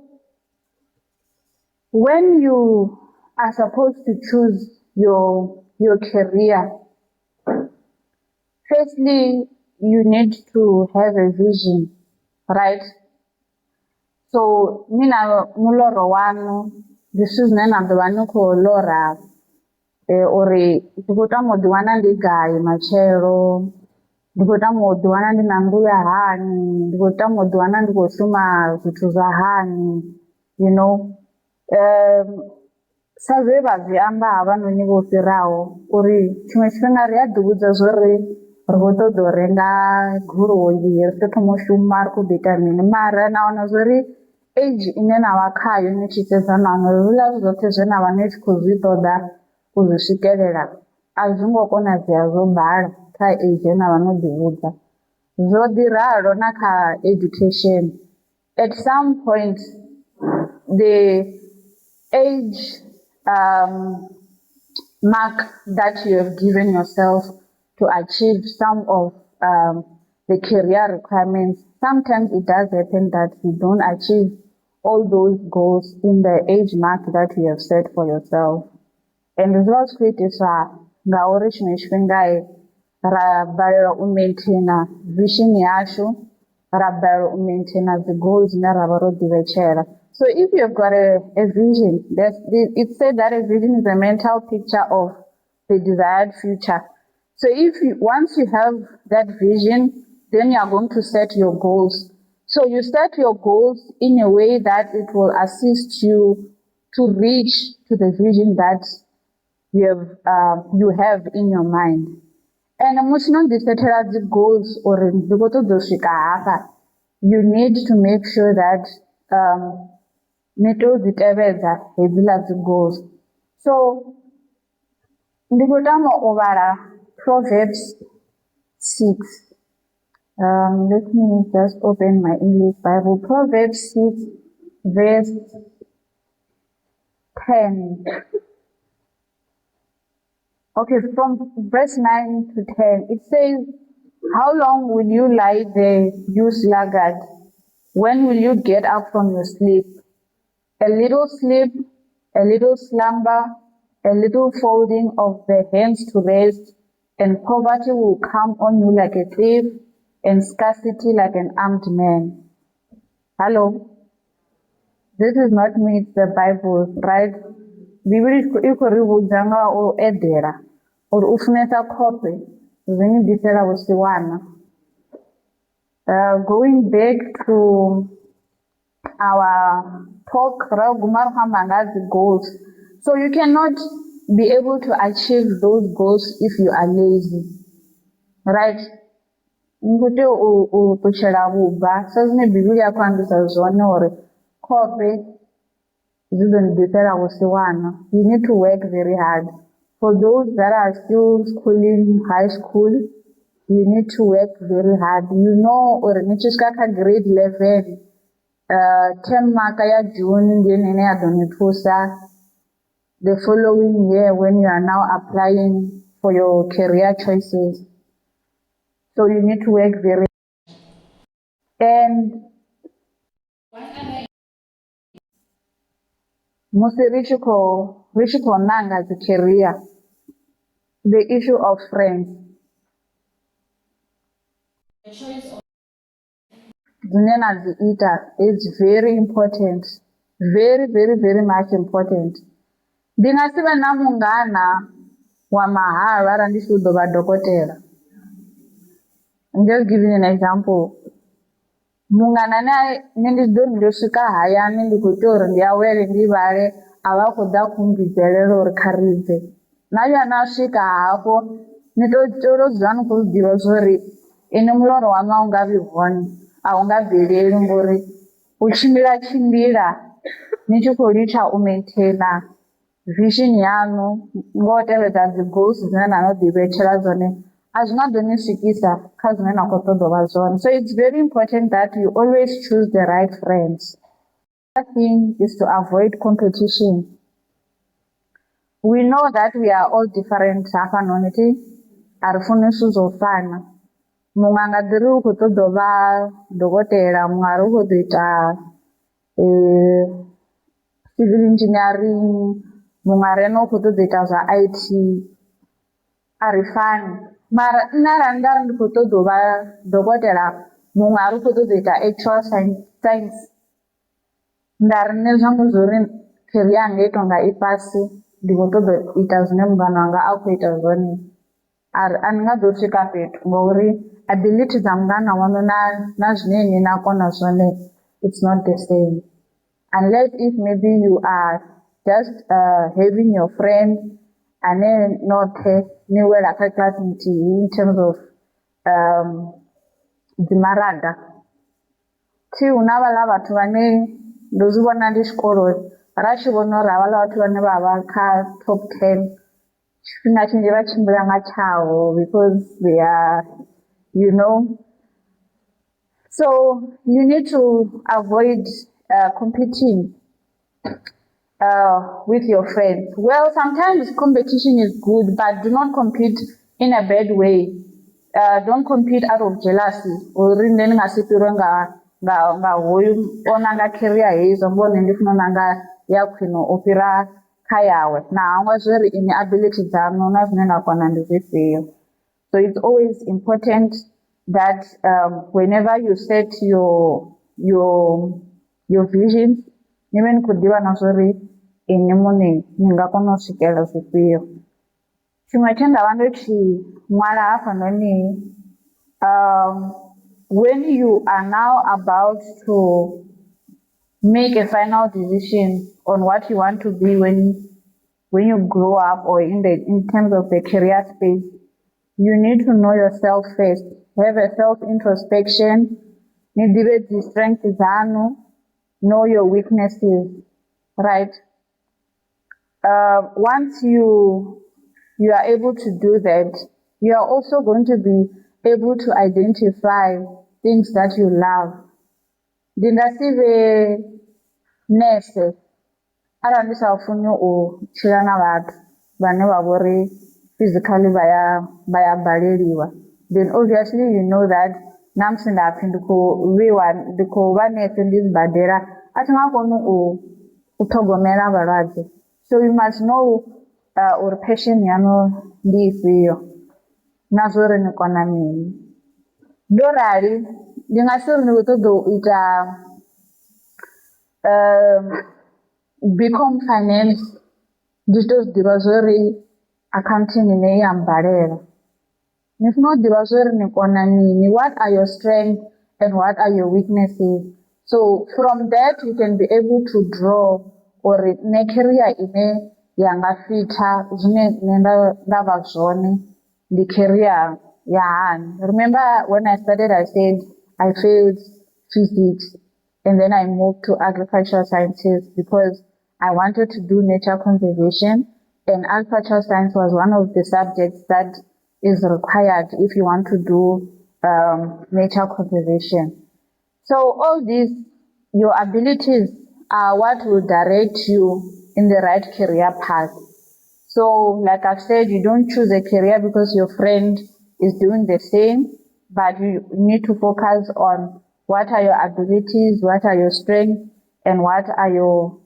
when you are supposed to choose your career, firstly, you need to have a vision, right? So, mina muloro wanu, this is nena mdwanu ko lora, ori, ndikuta modwana ndigai machero, ndikuta modwana ndinanguya hani, ndikuta modwana ndikushuma vitu za hani, you know. Saveva viamba avanu nivosirao, ori, chimeshpenga ria dubuza zori, roto dorenga guroyi ritotomoshuma rikudetermine mara naona zvori age inena vakayo nechitezanano rula zvote zvenava nechikuzvitoda kuzvisvikelela azvingokona zviyazvobhala kaage navanodhivudza zvodiraro naka education. at some point, the age mark that you have given yourself to achieve some of the career requirements, sometimes it does happen that you don't achieve all those goals in the age mark that you have set for yourself. And zwi tshi khou itiswa ngauri tshiṅwe tshifhinga ra balelwa u maintainer vision yashu, ra balelwa u maintainer the goals dzine ravha ro ḓivhetshela. So if you've got a vision, it's said that a vision is a mental picture of the desired future. So once you have that vision, then you are going to set your goals. So you set your goals in a way that it will assist you to reach to the vision that you have in your mind. And musi no ḓisetela dzi goals uri ndi khou ṱoḓa u swika hafha, you need to make sure that ni tea u dzi tevhedza hedziḽa dzi goals. So ndi khou tama u vhala Proverbs 6. Let me just open my English Bible. Proverbs 6 verse 10. Okay, from verse 9 to 10, it says, "How long will you lie there, you sluggard? When will you get up from your sleep? A little sleep, a little slumber, a little folding of the hands to rest, and poverty will come on you like a thief, and scarcity like an armed man." Hello? This is not me, it's the Bible, right? Bibili iko ri vhudza nga u edela uri u funesa khofhe zwini ḓisela vhusiwana. Going back to our talk, ra guma ri khou amba nga dzi goals. So you cannot be able to achieve those goals if you are lazy, right? Ni khou tea u ṱutshela vhubva sa zwine Bibili ya khou ambisa zwone uri khofhe dzi ḓo ni ḓisela vhusiwana. You need to work very hard. For those that are still schooling, high school, you need to work very hard. You know, or ni tshi swika kha grade 11, term mark ya June ndi ine ya ḓo ni thusa the following year when you are now applying for your career choices. So you need to work very hard. And musi ri tshi khou nanga dzi career, the issue of friends. Dzine na dzi ita is very important. Very, very, very much important. Ndi nga si vhe na mungana wa mahala arali ndi tshi ḓo vha dokotela. I'm just giving an example. Mungana ne ndi ḓo ndo swika hayani ndi khou tea uri ndi awele ndi vhale a vha khou ḓa kumbidzelela uri kha ri bve. Na vhuya na swika hafho ni tea u dzula ni khou ḓivha zwori ini muloro wanu a u nga vhi hone, a u nga bveleli ngori u tshimbila ni tshi khou litsha u maintainer vision yanu ngo tevhedza dzi goals dzine na no ḓivhetshela dzone, a zwi nga ḓo ni swikisa kha zwine na khou ṱoḓa u vha zwone. So it's very important that you always choose the right friends. Another thing is to avoid competition. We know that we are all different hafhanoni, a ri funi zwithu zwo fana. Muṅwe a nga ḓi ri u khou ṱoḓa u vha dokotela, muṅwe a ri u khou ḓo ita civil engineering, muṅwe a re ene u khou ṱoḓa u ita zwa IT. A ri fani. Mara nṋe arali nda ri ndi khou ṱoḓa u vha dokotela, muṅwe a ri u khou ṱoḓa u ita actual science. Nda ri nṋe zwangu zwori career yanga i tonga i fhasi, ndi khou ṱoḓa u ita zwine mungana wanga a khou ita zwone. A ni nga ḓo swika fhethu ngauri ability dza mungana waṋu na zwine ni na kona zwone, it's not the same. Unless if maybe you are just having your friend ane noṱhe ni wela kha class nthihi in terms of dzimaraga. Thi hu na vhaḽa vhathu vhane ndo zwi vhona ndi tshikoloni, ra tshi vhona uri havhaḽa vhathu vhane vha vha kha top 10 tshifhinga tshinzhi vha tshimbila nga tshavho because they are, you know, So you need to avoid competing with your friends. Well, sometimes competition is good, but do not compete in a bad way. Don't compete out of jealousy. Uri ndeni ngasipirwe nga hoyu onanga career hizo mbone ndifuna nanga yakwino opira kayawe. Na hangwa zveri ine ability dzanu na zvine nakwana ndizvifio. So it's always important that whenever you set your visions, niwe kudiwa na zvori ini mune ningakona kusvikela zvifio. Chimwe chandavandoti mwala hapa ndoni when you are now about to make a final decision on what you want to be when you grow up or in terms of the career space, you need to know yourself first. Have a self-introspection. Need the strengths zanu. Know your weaknesses, right? Once you are able to do that, you are also going to be able to identify things that you love. Ndingasive nurse arandisafuna uchilana vatu vane vavori physically vayabhaleliwa. Then obviously you know that namsindaphi ndikuva nurse ndizibhadhera atingakoni kutogomera valwadze. So you must know or passion yano ndifio nazvori nikona mini ndorali ndingasiri nikutodo ita become finance nditozidiva zvori accounting ineyambharera ndinozidiva zvori nikona mini. What are your strengths and what are your weaknesses? So from that you can be able to draw or necareer ine yangafita zvine ndava zvone the career yahan. Remember when I started I said I failed physics and then I moved to agricultural sciences because I wanted to do nature conservation, and agricultural science was one of the subjects that is required if you want to do nature conservation. So all these, your abilities are what will direct you in the right career path. So like I've said, you don't choose a career because your friend is doing the same, but you need to focus on what are your abilities, what are your strengths, and what are your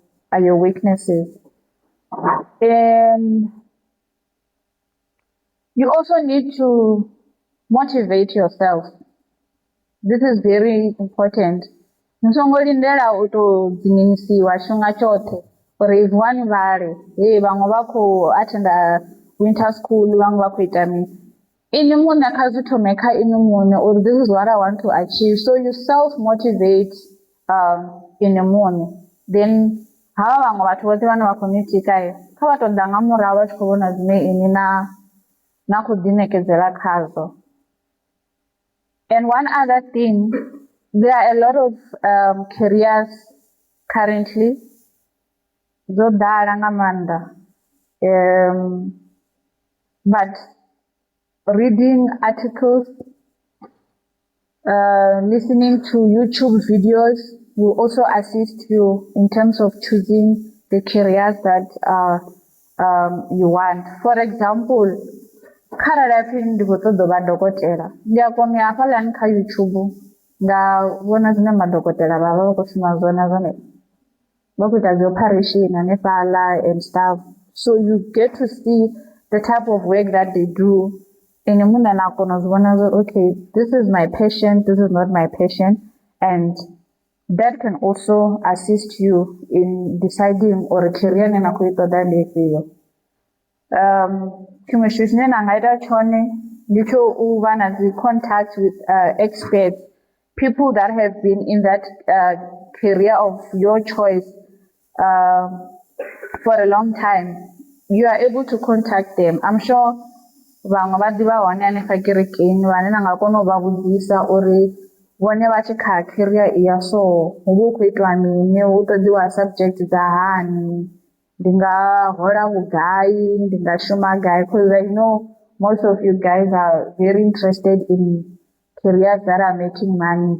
weaknesses. And you also need to motivate yourself. This is very important. Musongolindela utodziminisiwa shunga chote. Or if one vale, vamwe vako attenda winter school, vamwe vako itami. Ini munhu akazitomeka ini munhu, or this is what I want to achieve. So you self-motivate ini munhu. Then hava vamwe vatu vose vano vakonitika kavatodanga murava vachikuona zvine ini nakudzinekedzera kazo. And one other thing, there are a lot of careers currently. But reading articles, listening to YouTube videos will also assist you in terms of choosing the careers that you want. For example, kharalapi ndikutodoba dokotela ndiyakona afalani kha YouTube ndavona zvine madokotela vava vakusima zvona zvone vakuita zveoperation nepala and stuff. So you get to see the type of work that they do. And munhu anakona zvona okay, this is my passion, this is not my passion, and that can also assist you in deciding or a career nenakuitoda ndefiyo. Chimwe chinhu chine nangaita chone ndicho uva nazi contact with experts, people that have been in that career of your choice for a long time. You are able to contact them. I'm sure vamwe vadiva vane anefakerekeni vane nangakona kuvabudzisa uri vone vachikha career iya so hukuitwa mini utodiwa subject dzahani ndingahola kugai ndingashuma gai, because I know most of you guys are very interested in careers that are making money.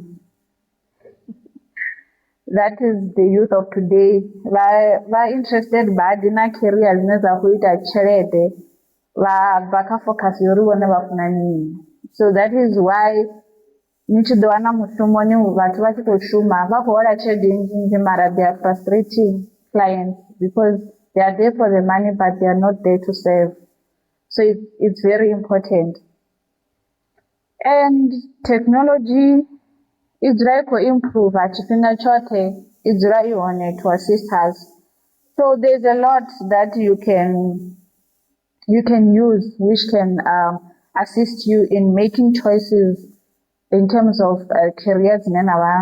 that is the youth of today. Vha interested bad in a career dzine dza khou ita tshelede, vha kha focus yori vhone vha funa mini. So that is why ni tshi ḓo wana mushumoni vhathu vha tshi khou shuma vha khou hola tshelede nnzhi mara they are frustrating clients because they are there for the money but they are not there to serve. So it's very important. And technology i dzula I khou improve tshifhinga tshoṱhe, i dzula I hone to assist us. So there's a lot that you can use which can assist you in making choices in terms of careers dzine na vha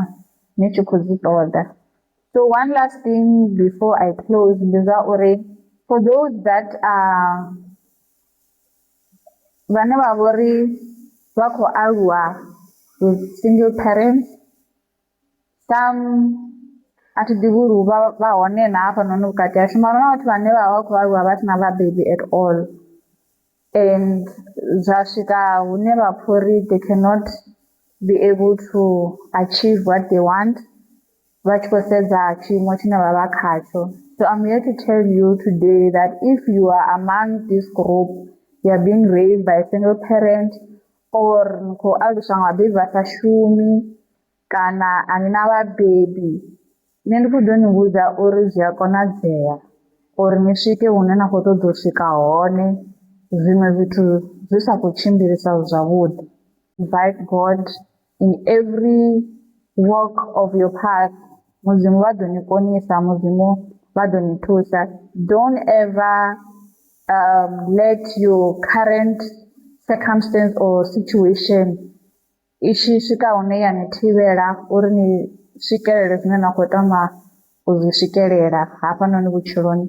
ni tshi khou dzi ṱoḓa. So one last thing before I close ndi zwa uri for those that are vhane vha vhori vha khou aluwa with single parents, some a thi ḓivhi uri vha hone na hafhanoni vhukati hashu mara na vhathu vhane vha vha khou aluwa vha sina vhabebi at all, and zwa swika hune vha pfha uri they cannot be able to achieve what they want vha tshi khou sedza tshiimo tshine vha vha khatsho. So I'm here to tell you today that if you are among this group, you are being raised by a single parent or ni khou aluswa nga vhabebi vha sa shumi kana ani na vhabebi, nṋe ndi khou ḓo ni vhudza uri zwi a konadzea uri ni swike hune na khou ṱoḓa u swika hone zwiṅwe zwithu zwi sa khou tshimbilisa zwavhuḓi. Invite God in every walk of your path. Mudzimu vha ḓo ni konisa, mudzimu vha ḓo ni thusa. Don't ever let your current circumstance or situation i tshi swika hune ya ni thivhela uri ni swikelele zwine na khou tama u zwi swikelela hafhanoni vhutshiloni.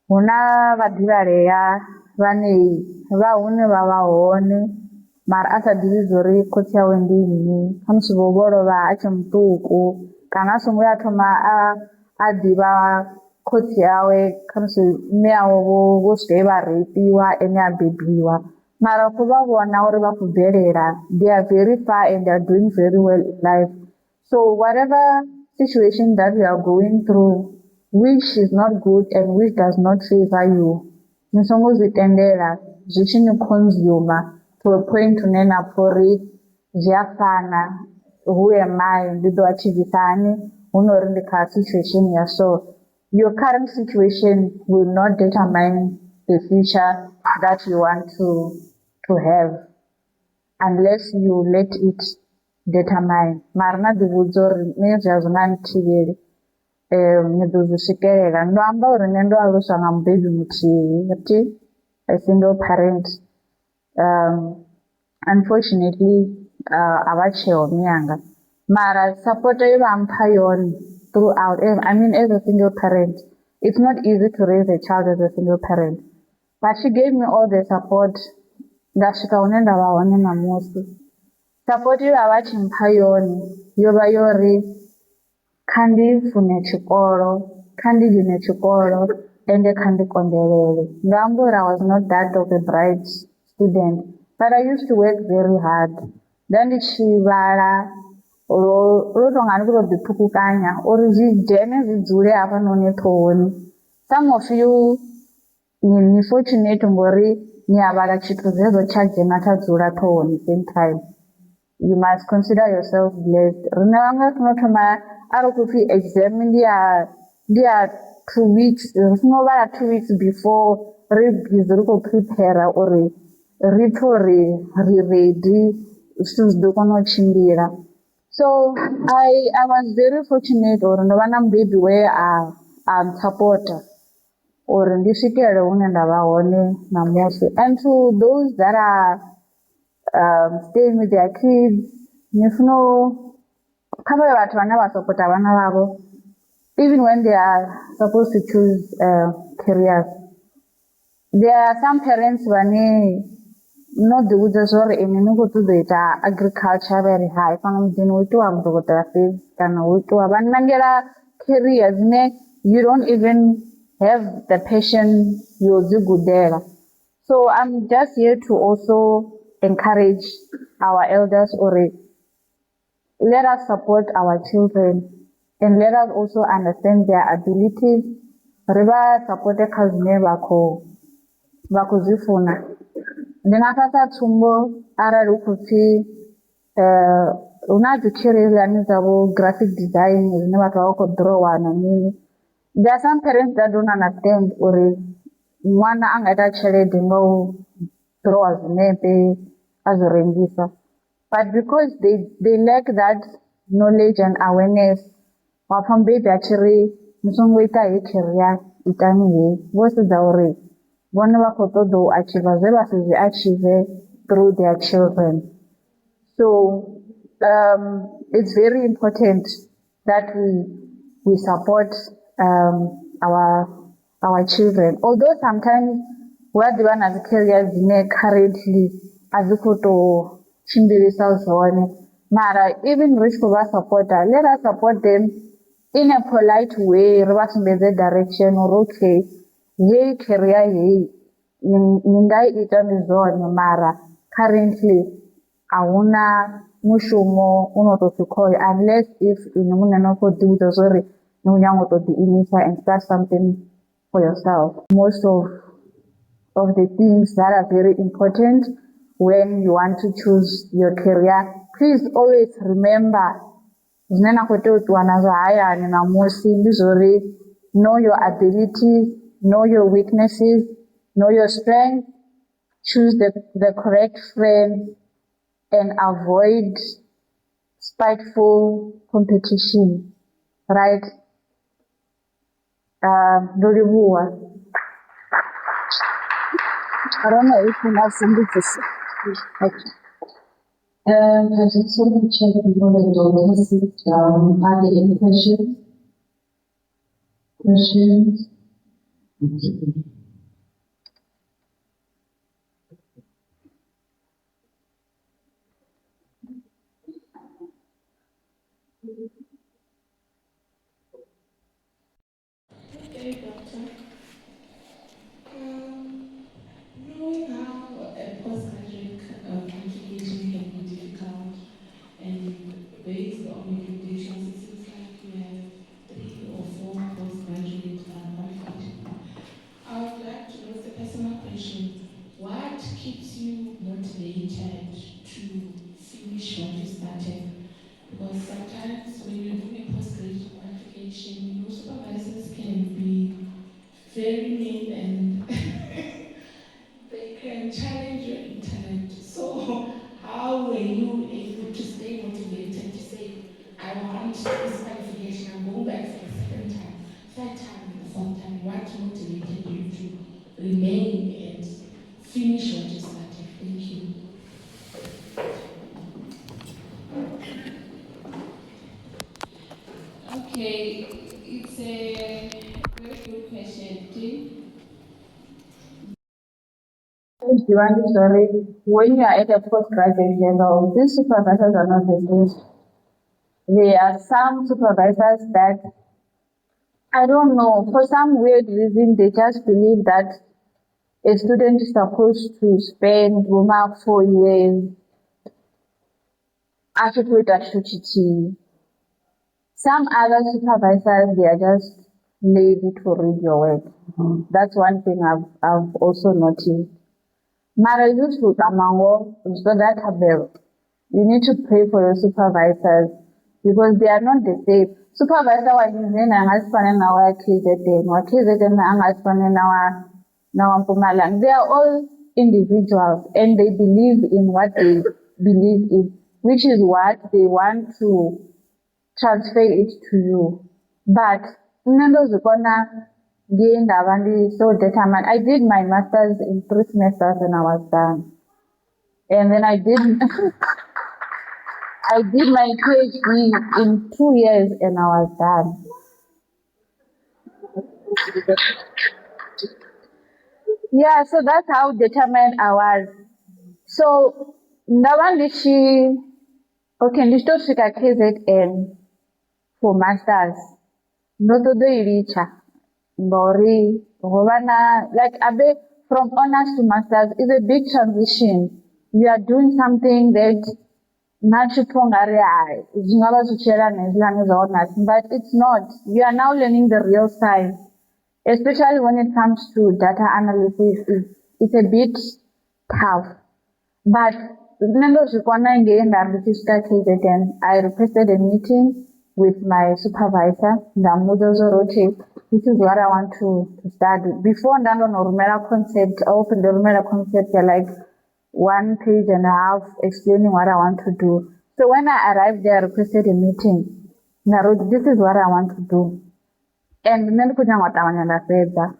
Hu na vhaḓivhalea vhane vha hune vha vha hone mara a sa ḓivhi zori khotsi yawe ndi nnyi, khamusi vho lovha a tshe muṱuku kana a songo ya thoma a ḓivha khotsi yawe, khamusi mme yawe vho swika vha reipiwa ene a bebiwa mara khou vha vhona uri vha khou bvelela. They are very far and they are doing very well in life. So whatever situation that you are going through which is not good and which does not favor you, ni songo zwi tendela zwi tshi ni consumer to a point une na pfha uri zwi a fana, who am I, ndi ḓo achievisa hani hu no uri ndi kha situation ya so. Your current situation will not determine the future that you want to have unless you let it determine. Mara na ḓi vhudza uri nṋe zwi a zwi nga nthivheli, ni ḓo zwi swikelela. Ndo amba uri nṋe ndo aluswa nga mubebi muthihi, a single parent. Unfortunately a vha tsheho miyanga mara support ye vha mpha yone throughout, I mean as a single parent, it's not easy to raise a child as a single parent, but she gave me all the support nda swika hune nda vha hone ṋamusi. Support ye vha vha tshi mpha yone yo vha yori kha ndi fune tshikolo, kha ndi dzhene tshikolo ende kha ndi konḓelele. Ndo amba uri I was not that of a bright student, but I used to work very hard. Nda ndi tshi vhala lo tonga ndi khou tou ḓiṱhukukanya uri zwi dzhene zwi dzule hafhanoni ṱhohoni. Some of you ni fortunate ngori ni a vhala tshithu zwezwo tsha dzhena tsha dzula ṱhohoni same time. You must consider yourself blessed. Rine vhaṅwe ri no thoma a ri khou pfhi exam ndi ya 2 weeks, ri songo vhala 2 weeks before ri busy ri khou prepare uri ri pfhe uri ri ready zwithu zwi ḓo kona u tshimbila. So I was very fortunate uri ndo vha na mubebi we a supporter uri ndi swikelele hune nda vha hone ṋamusi. And to those that are staying with their kids, ni funa kha vha vhathu vhane vha supporta vhana vhavho even when they are supposed to choose careers. There are some parents vhane no ḓi vhudza zwori ene ni khou ṱoḓa u ita agriculture very high, fhano muḓini hu itiwa vhudokotela fhedzi kana hu itiwa vha ṋangela career dzine you don't even have the passion yo dzi gudela. So I'm just here to also encourage our elders uri let us support our children and let us also understand their abilities. Riba support khazine bakuzifuna. Ndingafasa tsumbo arali ukupfi una dzi career dzavho graphic design zwine vhathu vha khou draw na mini. There are some parents that don't understand uri ṅwana anga ita tshelede nga u draw zwinepe a zwi rengisa, but because they lack that knowledge and awareness, wa pfa mubebi a tshi ri ni songo ita hei career itani hei, vho sedza uri vhone vha khou ṱoḓa u achieve zwe vha si zwi achieve through their children. So it's very important that we support our children. Although sometimes what the one as careers currently as a to chimbilisa zwone, mara even rich people support her, let us support them in a polite way, reverse the direction or okay, hey career hey ningai ita mizone mara currently awuna mushumo unotofikhoyo unless if inomuna for do the sorry no yango to the initial and start something for yourself. Most of the things that are very important when you want to choose your career, please always remember know your abilities, know your weaknesses, know your strengths, choose the correct friends, and avoid spiteful competition, right? Dolibuwa. I don't know if you have something to say. Okay.
I just want to check if all the daughters sit down. Are there any questions? Questions? Okay.
Okay, doctor. Knowing how a postgraduate application can be difficult, and based on your recommendations, it seems like you have 3 or 4 postgraduate qualifications. I would like to know, it's a personal question, what keeps you motivated to finish what you started? Because sometimes when you're doing a postgraduate qualification, supervisors can be very mean and they can challenge your intellect. So how were you able to stay motivated to say, I want this qualification, I'm going back for the second time, third time, and the fourth time? What motivated you to remain and finish what you started? Thank you.
Okay, it's a very good question, Tim.
Sorry, when you are at a postgraduate level, these supervisors are not the same. There are some supervisors that, I don't know, for some weird reason, they just believe that a student is supposed to spend 4 years after shooting. Some other supervisors, they are just lazy to read your work. That's one thing I've also noticed. Marriages with Amango, so that you need to pray for your supervisors because they are not the same. Supervisor was in and our KZN, or KZN and they are all individuals and they believe in what they believe in, which is what they want to transfer it to you. But so determined. I did my master's in 3 semesters and I was done. And then I did my PhD in 2 years and I was done. Yeah, so that's how determined I was. So Ndawanishi Ndishitofika KZN for masters. Notodo iricha. Ngori, like abe from honors to masters is a big transition. You are doing something that nachipongari hai zvingava zvichera nezvilange zvavo nhasi, but it's not. You are now learning the real side, especially when it comes to data analysis. It's a bit tough, but nendozvikwana ngei ndandichisvika KZN. I requested a meeting with my supervisor. Ndamuudza kuti this is what I want to study. Before ndandonorumira concept, I opened the concept like 1 page and a half explaining what I want to do. So when I arrived there, I requested a meeting. And I wrote, this is what I want to do. And then ndikutanga ndapedza.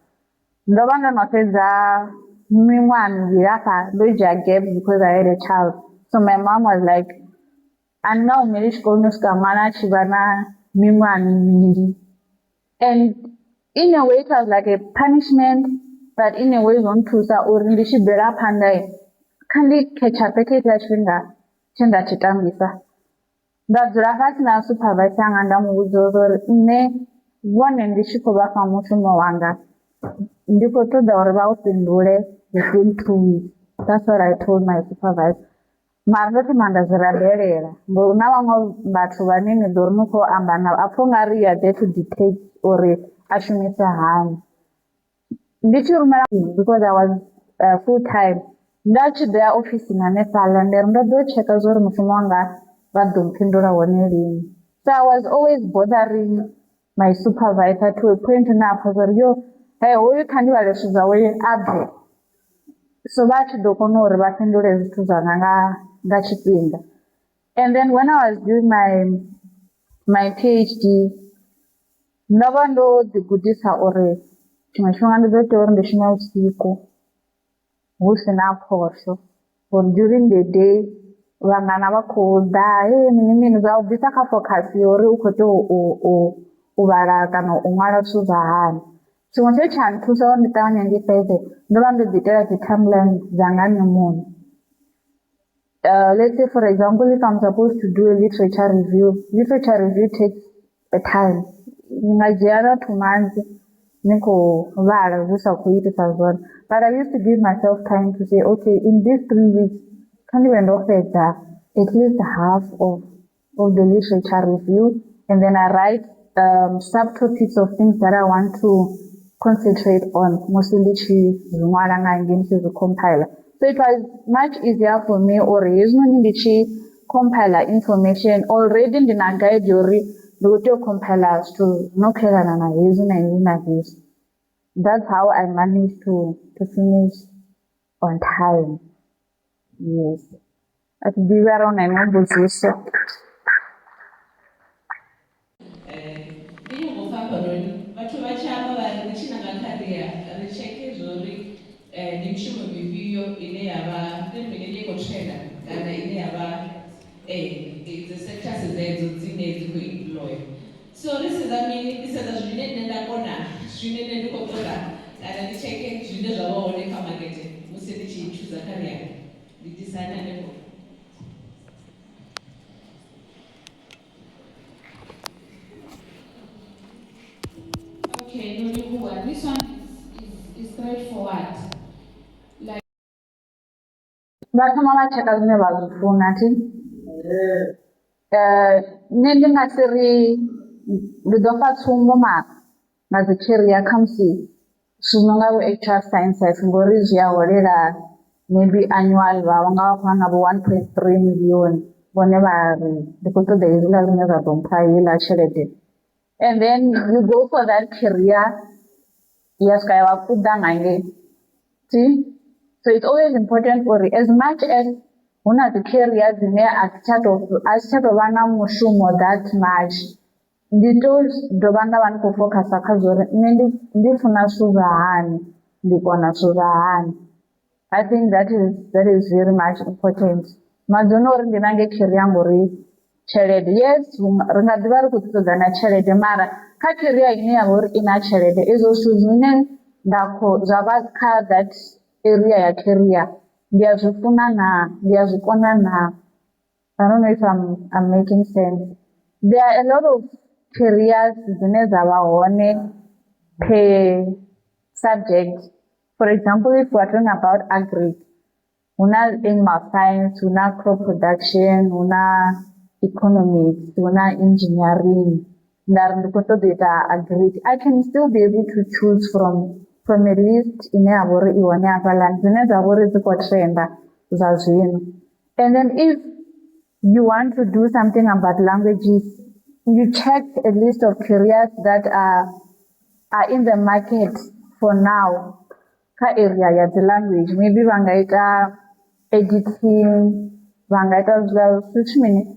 Ndova ndonopedza mimwe miviri apa ndoita gap because I had a child. So my mom was like, andina umiri chikoro nosvika mwana achiva namimwe miviri. And in a way it was like a punishment, but in a way zvontusa uri ndichibvera pandai kandikechapeketa chinga chendachitambisa. Ndadzura pasi nasupervisor anga ndamuudza kuti one ndichikova pamushumo wanga ndikotoda kuti vaupindure within 2 weeks. That's what I told my supervisor. Mari ndoti mandazviraberera ngona vamwe vathu vanini ndorinokoamba navo apongari you are there to dictate or ashumise hani. Ndichirumira because I was full time. Ndachibveya office nanesala ndero ndodocheka zori mushumo wanga vadomupindura wone lini. So I was always bothering my supervisor to a point napo zori yo hey hoyu kandiva leswi zvawe abve. So vachidokona uri vapindure zvithu zvanga ndachipinda. And then when I was doing my PhD, ndava ndodzigudisa uri chimwe chimwe ndizoita uri ndishuma usiku husina phosho. For during the day vangana vakuudza mini zvakubvisa kafocus yori ukote uvara kana un'wala swilo zva hani. Chimwe chechanditusa kuti nditavane ndipedze ndova ndodziitira ti-timelines dzanga nemunhu. Let's say, for example, if I'm supposed to do a literature review takes a time. Ndingajera 2 months nikovala zvisakuitisa zvona. But I used to give myself time to say, okay, in these 3 weeks, kandive ndopedza at least half of the literature review, and then I write subtopics of things that I want to concentrate on, mostly zvin'wala ngange ndichizvicompile. So it was much easier for me already ndichicompiler information already ndina guide yori ndikutocompile to nokelana naizvi naizvi naizvi. That's how I managed to finish on time. Yes. Atibivara unainobuziso.
Vathu vachava vari richinanga career richeke zvori nemishumo miviyo ine yava nemineneko trainer kana ine yava dzesectors dzedzo dzine dzikuemploy. So riseza mini riseza zvine ndendakona zvine ndikotora kana ndicheke zvine zvavaoneka market musi ndichichuza career ndidisana nepo. Okay, no, this one is straightforward. Like
Vathu vacheka zvine vazvifuna ti. Ndingasiri ndidofa tsumbo mazicareer kamusi zvinonga HR sciences ngori zviyaholera maybe annual vanga vafana vo 1.3 million vone vari ndikutoda izvila zvine zvadomupayila chelete. And then you go for that career, yes, see? So it's always important for as much as one of the careers in there as chatovana mushumo that much. Ndito ndovanda vani kufocus akazore ndifuna suvahani ndikona suvahani. I think that is very much important. Mazonori ndinange career ngori chelede. Yes, ringadiva ri kutodzana chelede mara ka career ine yavori ina chelede izvo zvinhu zvine ndako zvavaka that area ya career ndiyazvifuna ndiyazvikona na. I don't know if I'm making sense. There are a lot of careers dzine dzavahone per subject. For example, if we're talking about agri, una animal science, una crop production, una economics, una engineering, agric. I can still be able to choose from a list in abore iwane avalanche dzine dzavori dziko trenda za zvino. And then if you want to do something about languages, you check a list of careers that are in the market for now ka area ya the language. Maybe vangaita editing, vangaita which means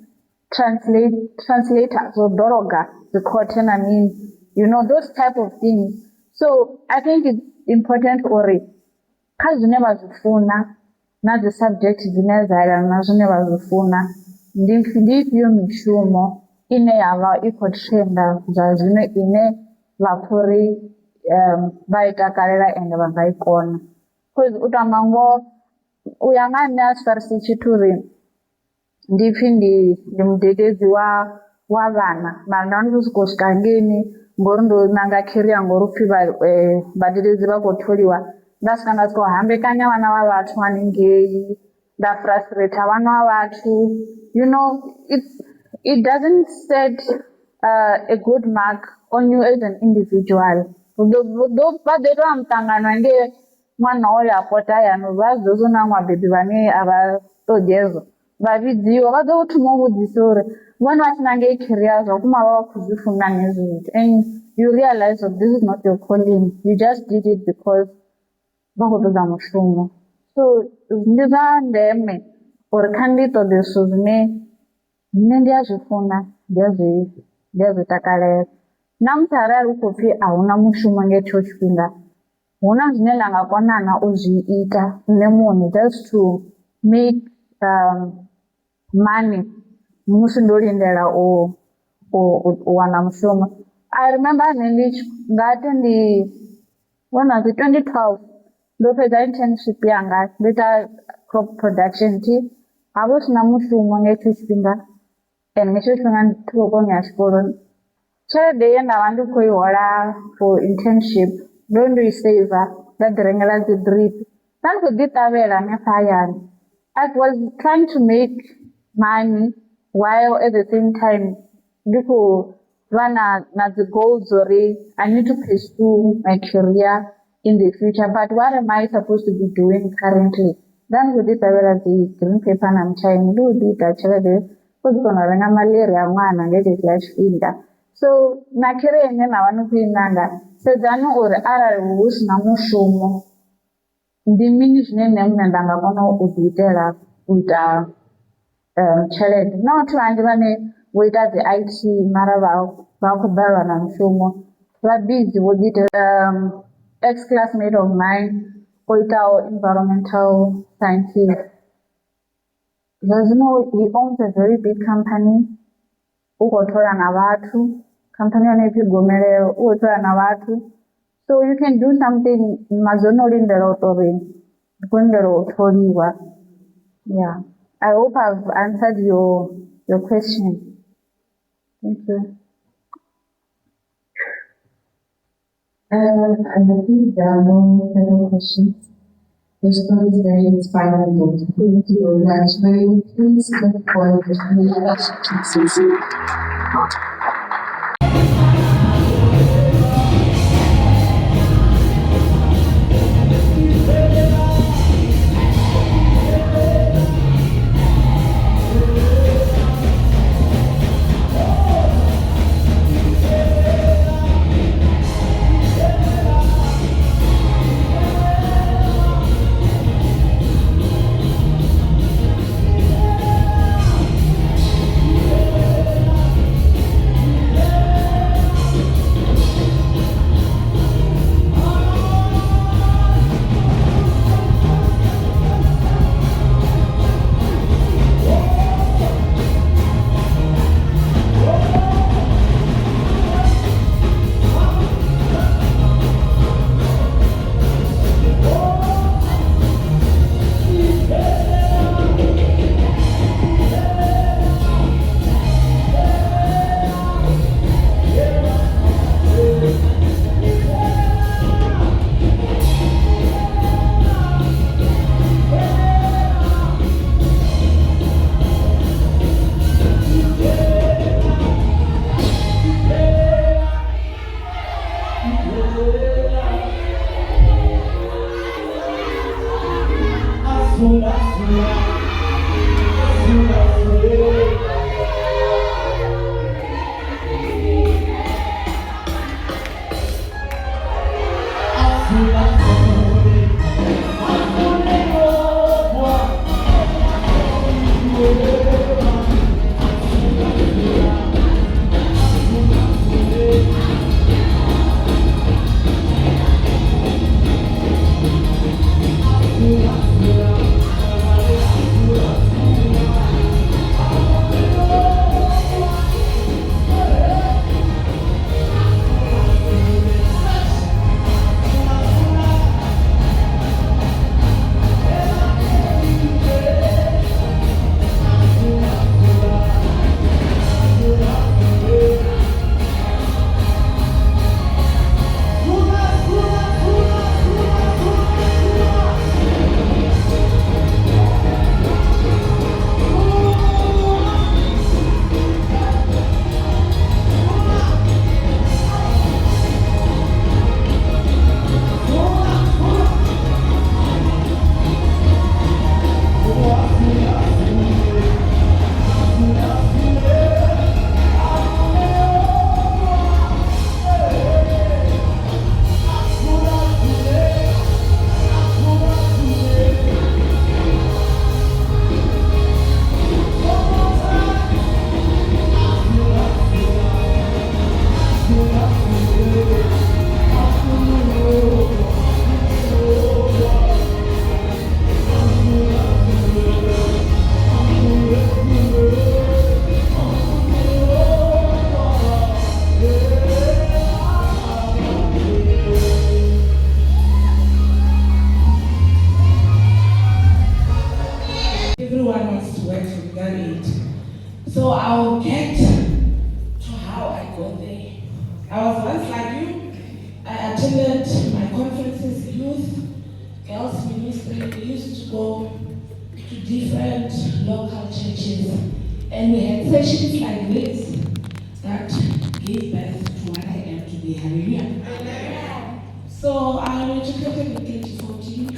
translators or doroga, the cotton, I mean, those type of things. So I think it's important ori kazi never zifuna na the subject zinezala nazo never zifuna ndifyo mishumo ine yava iko trenda za zvino ine vapfuri vaitakalela ende vangaikona. Because utamango uyangani asfarisi chituri ndipfi ndi mudededzi wa vana vana ndosvika ngeni ngori ndonanga career ngori upfi vadededzi vagotoriwa ndasvika ndasikohambekanya vana vavathu vanengei ndafrustrata vana vavathu. It doesn't set a good mark on you as an individual. Vadotoa mutangano ende mwana uyo apota yano vazozona mabhebhi vane avatojezo vavidziwa vazotuma udziso uri vana vachinange career zvakuma vava kuzvifunda nezvizvi, and you realize that this is not your calling, you just did it because vakutodza mushumo. So ndizandeme uri kandito leswo zvine ndiyazvifuna ndiyazvitakalera. Namusi harari ukupfi hauna mushumo ngecho chipinda huna zvine langakonana uzviita nemunhu just to make money musi ndorindera uwana mushumo. I remember ngati when was it 2012 ndopedza internship yanga ndoita crop production ti havusina mushumo ngecho chipinda and ngecho chipinda ndikokonya chikoro. Tshelede ye ndavha ndi khou i hola for internship ndo ndoisava ndaḓirengela dzi drip nda ndi khou ḓiṱavhela hanefha hayani. I was trying to make money while at the same time ndi khou vha na dzi goals uri I need to pursue my career in the future, but what am I supposed to be doing currently? Nda ndi khou ḓiṱavhela dzi green pepper na mutshaini ndi u ḓiita tshelede u ḓi kona u renga maḽeri a ṅwana nga tshetshiḽa tshifhinga. So na career ine navha ni khou i ṋanga sedzani uri arali hu sina mushumo ndi mini zwine nṋe muṋe nda nga kona u ḓiitela u ita tshelede. Na vhathu vhanzhi vhane vho ita dzi IT mara vha khou balelwa na mushumo vha busy vho ḓiitela ex-classmate of mine o itaho environmental sciences. He owns a very big company. U khou thola na vhathu, company yone ipfi Gomelelo, u khou thola na vhathu. So you can do something mazono lindela uri ndi khou lindela u tholiwa. Yeah, I hope I've answered your question. Thank you.
I think there are no further questions. Your story is very inspiring. Thank you very much. May we please look forward to the next season.
Everyone wants to work from that age. So I'll get to how I got there. I was once like you. I attended my conferences, youth, girls ministry. We used to go to different local churches. And we had sessions like this that gave birth to what I am today. Hallelujah. So I matriculated in 2014.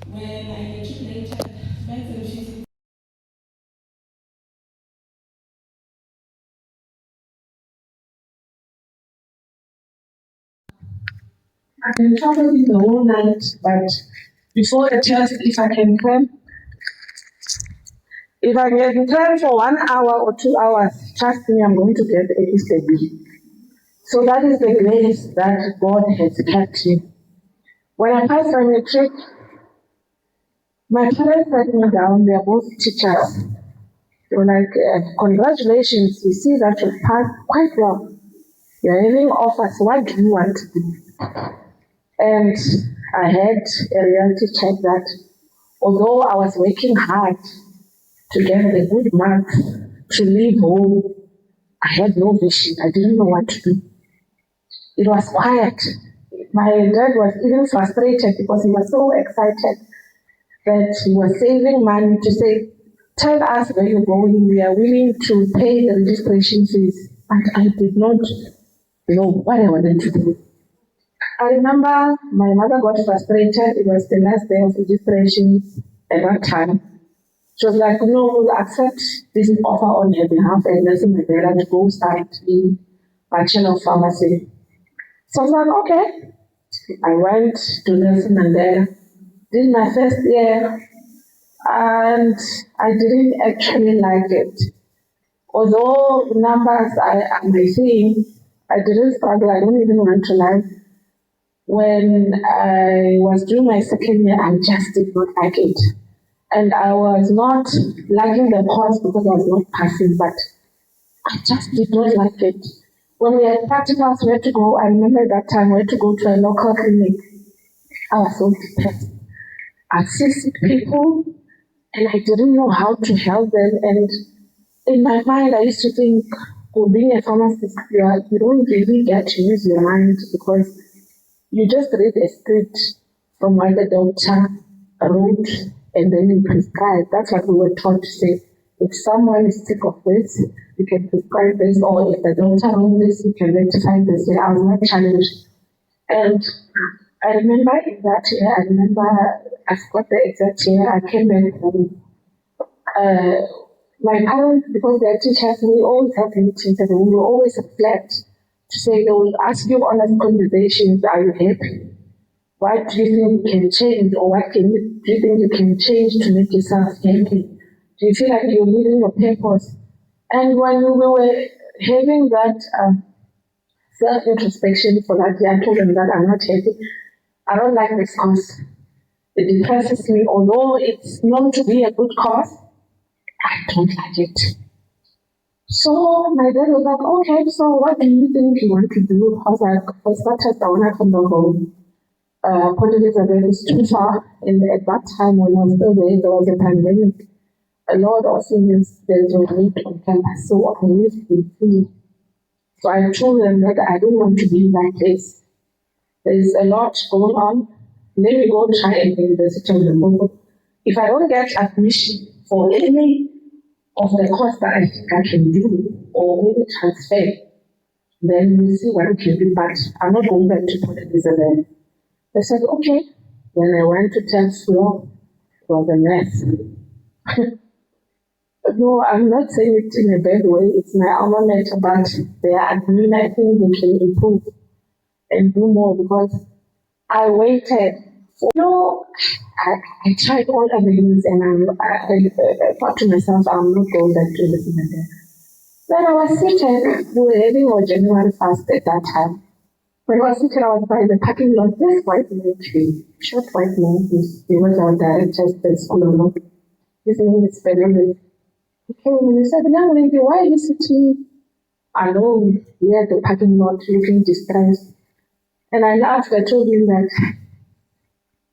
When I matriculated, back in the
I can travel in the whole night, but before the test, if I can cram for 1 hour or 2 hours, trust me, I'm going to get at least a B. So that is the grace that God has kept me. When I passed my matric, my parents sat me down, they are both teachers. They were like, congratulations, we see that you passed quite well. You're having offers, what do you want to do? And I had a reality check that although I was working hard to get the good marks to leave home, I had no vision. I didn't know what to do. It was quiet. My dad was even frustrated because he was so excited that he was saving money to say, tell us where you're going. We are willing to pay the registration fees. But I did not know what I wanted to do. I remember my mother got frustrated. It was the last day of registration at that time. She was like, no, we'll accept this offer on her behalf and Nelson Mandela to go start in Bachelor of Pharmacy. So I was like, okay. I went to Nelson Mandela, did my first year, and I didn't actually like it. Although numbers are my thing, I didn't struggle. I don't even want to lie. When I was doing my second year, I just did not like it. And I was not liking the course because I was not passing, but I just did not like it. When we had practicals, we had to go, I remember that time, we had to go to a local clinic. I was so depressed. I see sick people, and I didn't know how to help them. And in my mind, I used to think, being a pharmacist, you don't really get to use your mind because you just read a script from what the doctor wrote and then you prescribe. That's what we were taught to say. If someone is sick of this, you can prescribe this, or if the doctor wrote this, you can rectify this. I was not challenged. And I remember in that year, I forgot the exact year, I came back home. My parents, because they're teachers, we always have meetings and we will always reflect to say they will ask you honest conversations, are you happy? What do you think you can change or do you think you can change to make yourself happy? Do you feel like you're living your purpose? And when we were having that self-introspection for that year, I told them that I'm not happy. I don't like this course. It depresses me, although it's known to be a good cause. I don't like it. So my dad was like, okay, so what do you think you want to do? I was like, for starters, I want to come back home. Port Elizabeth is too far, and at that time when I was still there was a pandemic. A lot of seniors were meet on campus, so I lived in free. So I told them that I don't want to be in that place. There's a lot going on. Let me go try at the University of Limpopo. If I don't get admission for any of the course that I think I can do, or maybe transfer, then we'll see what we can do. But I'm not going back to Port Elizabeth. They said, okay. Then I went to 10th floor. It was a mess. No, I'm not saying it in a bad way. It's my alma mater, but they are admin. I think they can improve and do more because I waited for, I tried all avenues and I thought to myself, I'm not going back to this matter. Then I was seated, we were having our January fast at that time. When I was seated, I was by the parking lot, this white man tree, short white man, he was our director at the school of law. His name is Fernando. He came and he said, young lady, why are you sitting alone here at the parking lot looking distressed? And I laughed. I told him that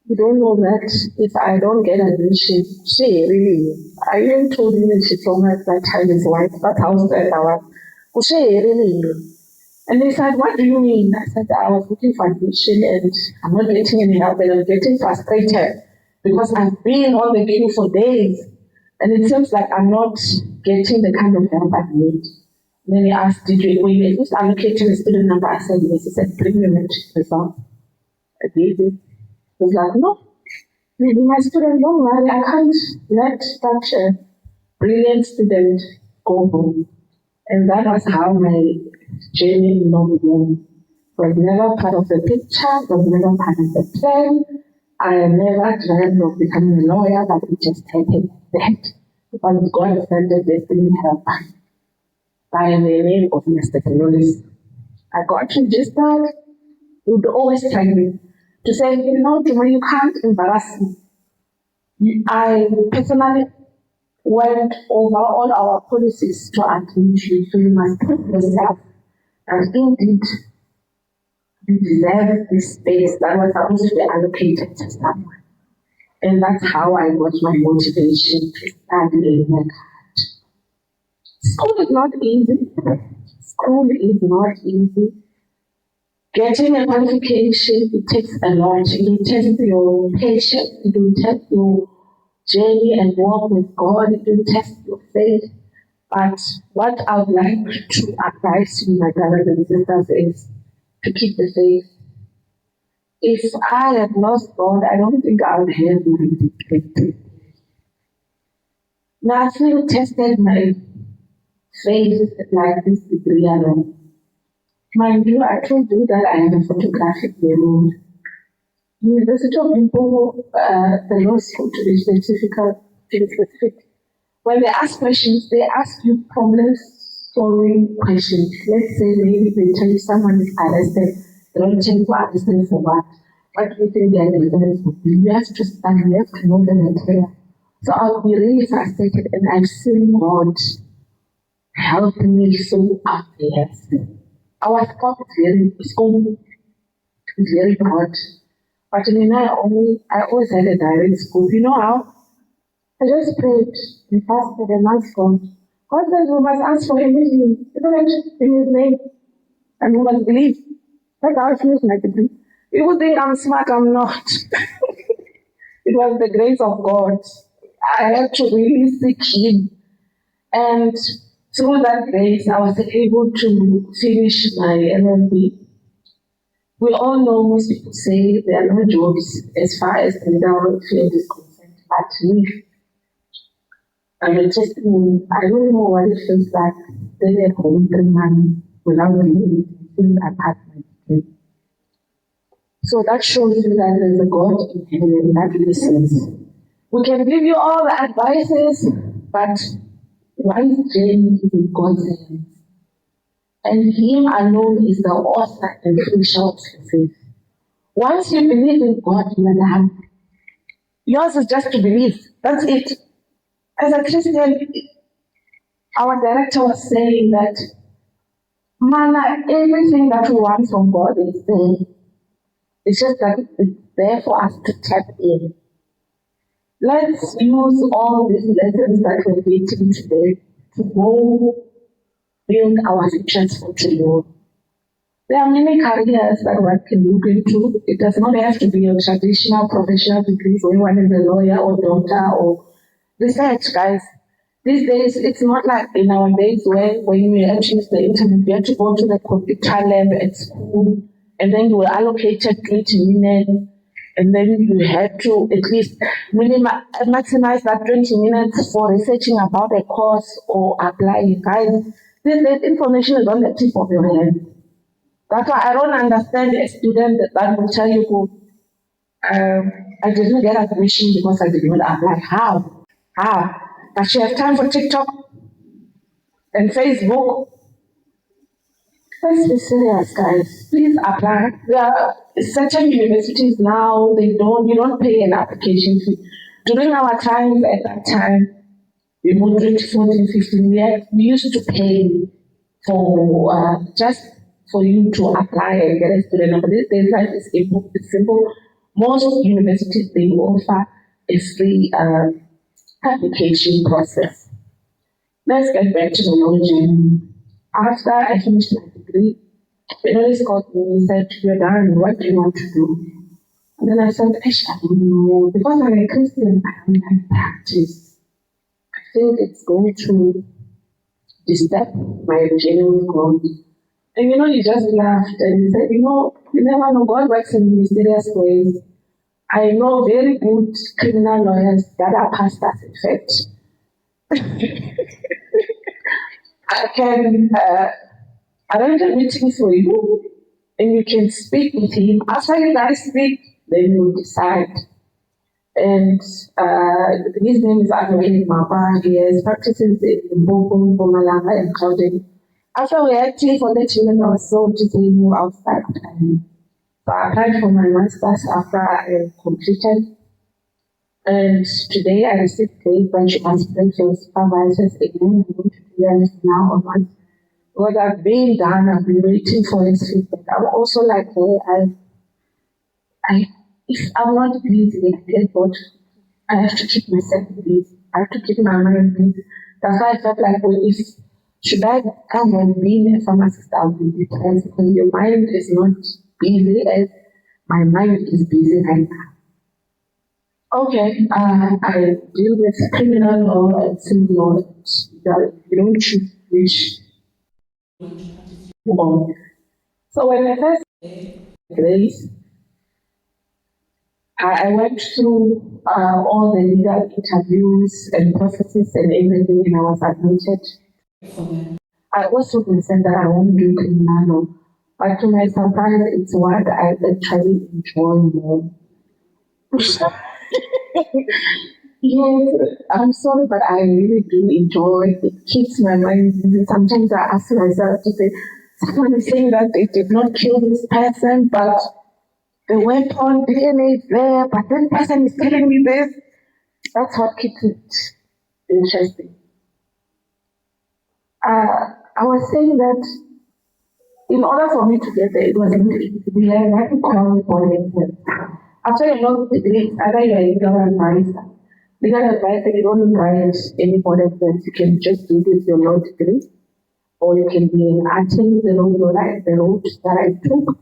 you don't know that if I don't get admission, she really, I even told him and she told me at that time is white, but I was there, she really. And they said, what do you mean? I said, I was looking for admission and I'm not getting any help and I'm getting frustrated because I've been on the queue for days. And it seems like I'm not getting the kind of help I need. Then he asked, did you at least allocate the student number? I said, yes. He said, bring your matric result. I gave it. He was like, no, maybe my student, don't worry, I can't let such a brilliant student go home. And that was how my journey in law began. Was never part of the picture, was never part of the plan. I never dreamed of becoming a lawyer, but it just happened that because God sent a destiny helper by the name of Mr. Lolis. I got registered. He would always tell me to say, Chuma, you can't embarrass me. I personally went over all our policies to admit you, so you must prove yourself. And indeed, you deserve this space that was supposed to be allocated to someone. And that's how I got my motivation to study and work hard. School is not easy. School is not easy. Getting a qualification, it takes a lot. It will test your patience, it will test your journey and walk with God, it will test your faith. But what I would like to advise you, my brothers and sisters, is to keep the faith. If I had lost God, I don't think I would have my degree. Nothing tested my faith like this degree alone. Mind you, I told you that I have a photographic memory. University of Limpopo, the law school to be specific. When they ask questions, they ask you problem-solving questions. Let's say maybe they tell you someone is arrested. They don't tell you arrested for what. What do you think they are arrested for? You have to study, you have to know the material. So I'll be really frustrated, and I've seen God help me so out there. Our scope is very broad. But in I always had a direct scope. You know how? I just prayed and fasted and asked God. God says we must ask for anything, isn't it? In His name. And we must believe. That's how I feel my degree. People think I'm smart, I'm not. It was the grace of God. I had to really seek Him. And through that grace, I was able to finish my LLB. We all know most people say there are no jobs as far as the legal field is concerned, but me, I'm a testimony. I don't know what it feels like staying at home 3 months without doing anything, still apartment. So that shows you that there's a God in heaven that listens. We can give you all the advices, but one's journey is in God's hands. And Him alone is the author and finisher of faith. Once you believe in God, you are done. Yours is just to believe. That's it. As a Christian, our director was saying that, man, everything that we want from God is there. It's just that it's there for us to tap in. Let's use all these lessons that we're getting today to go build our futures for tomorrow. There are many careers that one can look into. It does not have to be a traditional professional degree where one is a lawyer or doctor or research, guys. These days, it's not like in our days where when you have to use the internet, you have to go to the computer lab at school, and then you were allocated 20 minutes, and then you had to at least maximize that 20 minutes for researching about a course or applying. Guys, this information is on the tip of your hand. That's why I don't understand a student that will tell you, I didn't get admission because I did not apply. How? Does she have time for TikTok and Facebook? Let's be serious, guys. Please apply. There are certain universities now, you don't pay an application fee. During our time, at that time, 2014, 15, we used to pay for just for you to apply and get a student number. These days, life is simple. Most universities, they offer a free application process. Let's get back to the journey. After I finished my degree, the analyst called me and said, "You're done, what do you want to do?" And then I said, I don't know, because I'm a Christian, I don't like practice. I think it's going to disturb my genuine God. And he just laughed and he said, you never know, God works in mysterious ways. I know very good criminal lawyers that are pastors, in fact. I can arrange a meeting for you and you can speak with him. After you guys speak, then you decide. And his name is Advocate Mapa. He has practices in Bobo, Bomalanga, and Clouding. After we had tea for the children, I was so to say, I'll start. So I applied for my master's after I completed. And today I received grade bunch as potential supervisors again. I'm going to do that now on one. What I've been done, I've been waiting for his feedback. I'm also like, if I'm not busy, I get bored. I have to keep myself busy. I have to keep my mind busy. That's why I felt like, should I come and be a pharmacist? I'll be depressed because your mind is not busy as my mind is busy right now. Okay, I deal with criminal law and civil law. You don't choose which one. So when I first grace, I went through all the legal interviews and processes and everything, and I was admitted. I also said that I won't do criminal law, but to my surprise, it's what I actually enjoy more. Yes, I'm sorry, but I really do enjoy it. It keeps my mind busy. Sometimes I ask myself to say, someone is saying that they did not kill this person, but the weapon DNA is there, but this person is telling me this. That's what keeps it interesting. I was saying that in order for me to get there, it wasn't easy. We had to call for it. After a long degree, either you're a legal advisor. Legal advisor, you don't write any board exams. You can just do this your law degree, or you can be an attorney, the road that I took,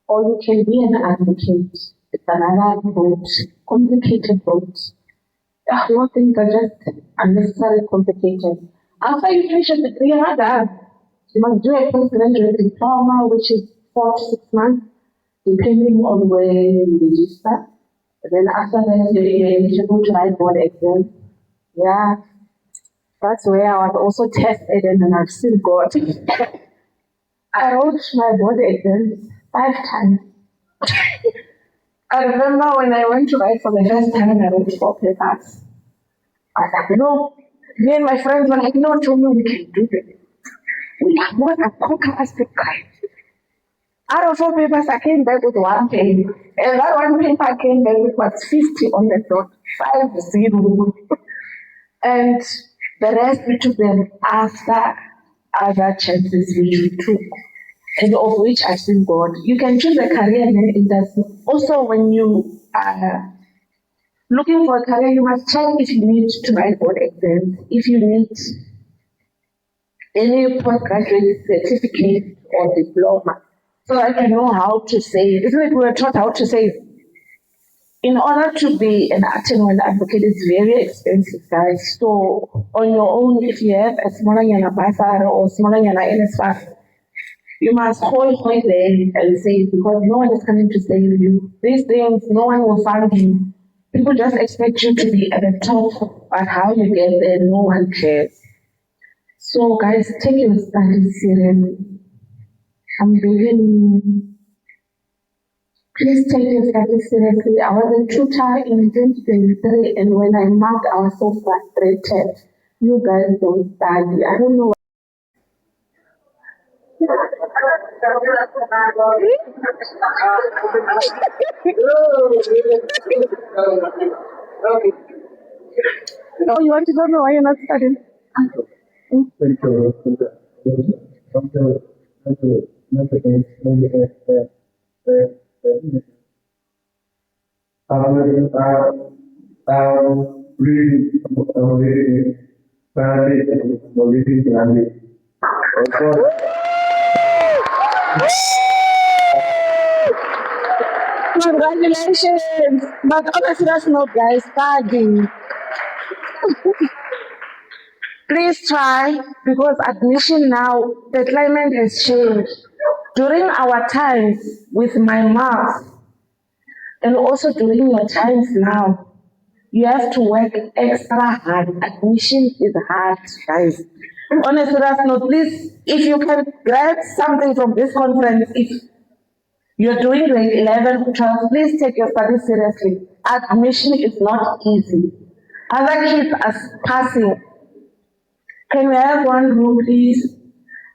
or you can be an advocate. It's another road, complicated road. More things are just unnecessarily complicated. After you finish a degree, you must do a postgraduate diploma, which is 4 to 6 months. depending on where you register. Then after that, you're eligible to write board exams. Yeah, that's where I was also tested, and then I've still got. I wrote my board exams 5 times. I remember when I went to write for the first time, I wrote 4 papers. I was like, no, me and my friends were like, no, Chuma, we can do this. We are more than conquerors with Christ. Out of 4 papers, I came back with 1 page. And that 1 paper I came back with was 50 on the dot, 5-0. And the rest we took them after other chances which we took, and of which I've seen God. You can choose a career and then it does. Also, when you are looking for a career, you must check if you need to write board exams, if you need any postgraduate certificate or diploma, so that you know how to save. Isn't it we were taught how to save? In order to be an attenuant advocate, it's very expensive, guys. So on your own, if you have a smaller yana BIFAR or smaller yana NSFAR, you must hold there and save, because no one is coming to save you. These things, no one will fund you. People just expect you to be at the top, but how you get there, no one cares. So guys, take your studies seriously. I'm begging you. Please take your studies seriously. I was a tutor in 2023, and when I marked, I was so frustrated. You guys don't study. I don't know. Oh, you want to go? No, why you're not studying? Congratulations! But honestly, that's not guys studying. Please try, because admission now, the climate has changed. During our times with my marks, and also during your times now, you have to work extra hard. Admission is hard, guys. Honestly, that's not. Please, if you can grab something from this conference, if you're doing grade 11, 12, please take your studies seriously. Admission is not easy. Other kids are passing. Can we have one room, please?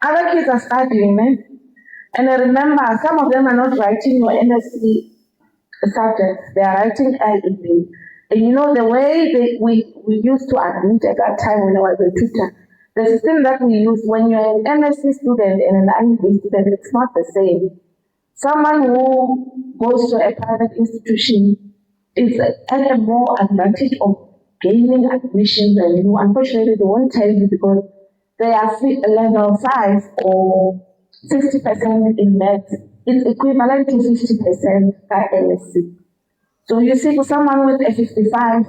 Other kids are studying, man. And I remember, some of them are not writing your NSC subjects. They are writing IEP. And you know, the way we used to admit at that time when I was a tutor, the system that we use when you're an NSC student and an IEP student, it's not the same. Someone who goes to a private institution is at a more advantage of gaining admission than you. Unfortunately, they won't tell you because they are level 5 or 60% in maths. It's equivalent to 50% by NSC. So you see, for someone with a 55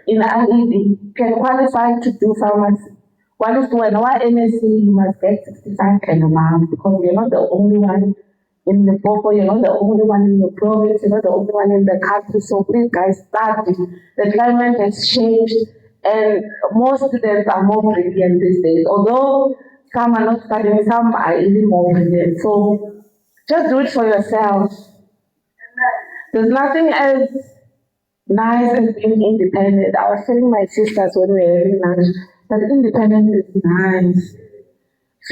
in IED can qualify to do pharmacy. One is when our NSC, you must get 65 and above, because you're not the only one in the Popo, you're not the only one in the province, you're not the only one in the country. So please, guys, study. The climate has changed, and most students are more brilliant these days. Although some are not studying, some are even more brilliant. So just do it for yourself. There's nothing as nice as being independent. I was telling my sisters when we were having lunch that independence is nice,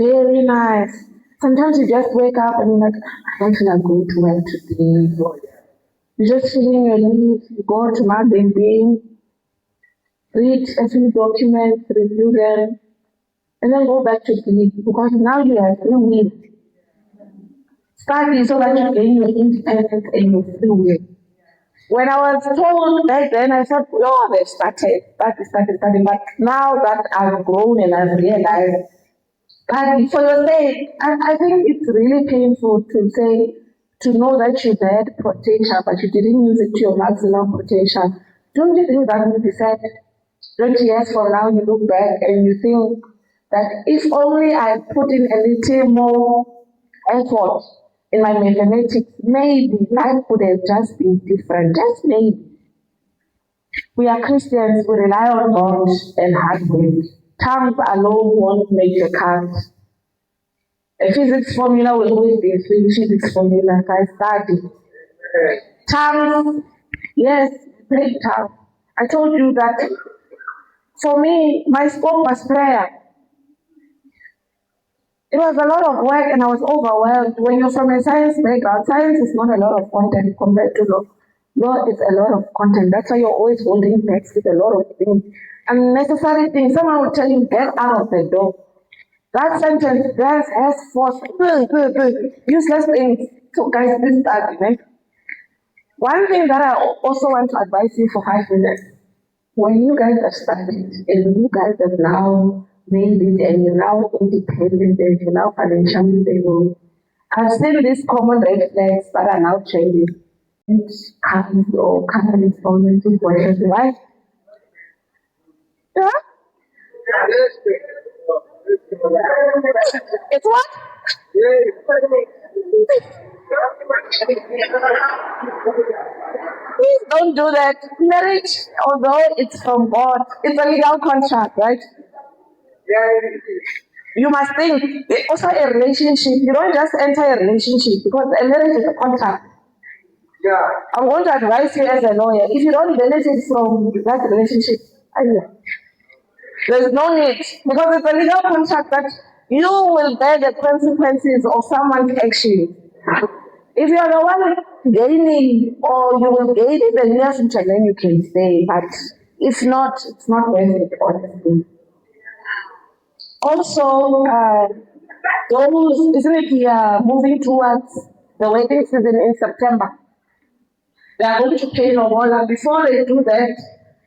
very nice. Sometimes you just wake up and you're like, I don't feel like going to work today. You're just feeling your leave, you go to Magazine, read a few documents, review them, and then go back to sleep, because now you have free will. Study so that you gain your independence and your free will. When I was told back then, I thought, oh, they started. But now that I've grown and I've realized, but for your sake, I think it's really painful to know that you had potential, but you didn't use it to your maximum potential. Don't you think that would be sad? 20 years from now, you look back and you think that if only I put in a little more effort in my mathematics, maybe life would have just been different. Just maybe. We are Christians, we rely on God and hard work. Tongues alone won't make the cut. A physics formula will always be a physics formula. I studied. Tongues, yes, great tongue. I told you that for me, my scope was prayer. It was a lot of work and I was overwhelmed. When you're from a science background, science is not a lot of content compared to law. Law is a lot of content. That's why you're always holding back with a lot of things. Unnecessary things. Someone will tell you, get out of the door. That sentence has force. Useless things. So guys, this started, right? One thing that I also want to advise you for 5 minutes. When you guys have studied and you guys have now made it and you're now independent and you're now financially stable, I've seen these common red flags that are now changing. Cars or car installments in questions, right? Yeah? It's what? Please don't do that. Marriage, although it's from God, it's a legal contract, right? You must think, also a relationship, you don't just enter a relationship because a marriage is a contract. I'm going to advise you as a lawyer, if you don't benefit from that relationship, there's no need, because it's a legal contract that you will bear the consequences of someone's action. If you're the one gaining, or you will gain in the near future, then you can stay, but it's not worth it, honestly. Also, those, isn't it, we are moving towards the wedding season in September. They are going to pay Lobola. Before they do that,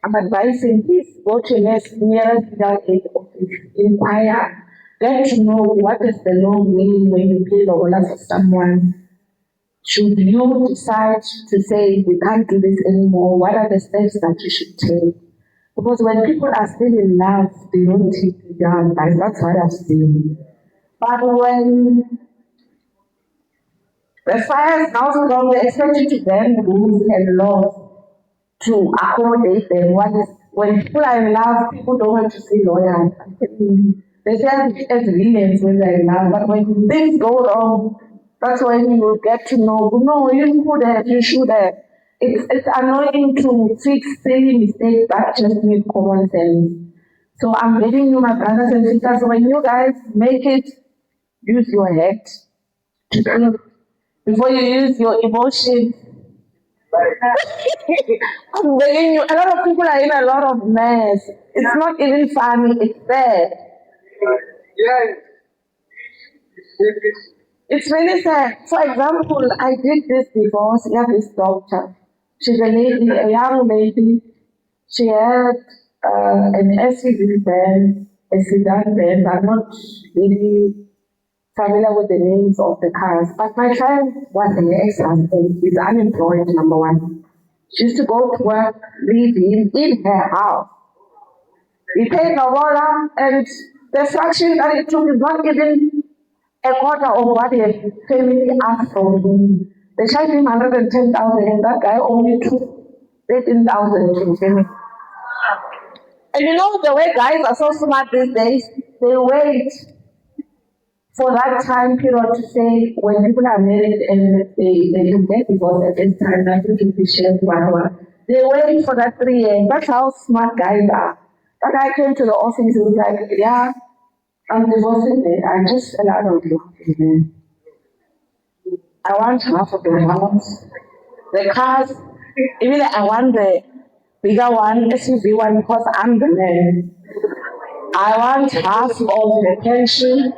I'm advising please go to nearest legal aid office, inquire, get to know what does the law mean when you pay Lobola for someone. Should you decide to say we can't do this anymore, what are the steps that you should take? Because when people are still in love, they don't take it down. That's what I've seen. But when the fire is now strong, they expect you to bend rules and laws to accommodate them. When people are in love, people don't want to see lawyers. They say as villains when they're in love, but when things go wrong, that's when you will get to know, no, you could have, you should have. It's annoying to fix silly mistakes that just need common sense. So I'm begging you, my brothers and sisters, when you guys make it, use your head to think before you use your emotions. I'm begging you, a lot of people are in a lot of mess. It's not even funny, it's sad. It's really sad. For example, I did this divorce, I have this doctor. She's a lady, a young lady. She had an SUV van, a sedan van. I'm not really familiar with the names of the cars, but my friend was an ex-husband. He's unemployed, number one. She used to go to work, leave him in her house. He paid Lobola, and the fraction that it took is not even a quarter of what he had family asked from him. They charged him 110,000, and that guy only took 18,000 from him. And you know the way guys are so smart these days, they wait for that time period to say when people are married and they can get divorced at this time, I think it is shared 1 hour. They wait for that 3 years. That's how smart guys are. That guy came to the office and was like, yeah, I'm divorcing it. I just fell out of love. I want half of the house. The cars, even I want the bigger one, SUV one, because I'm the man. I want half of the pension.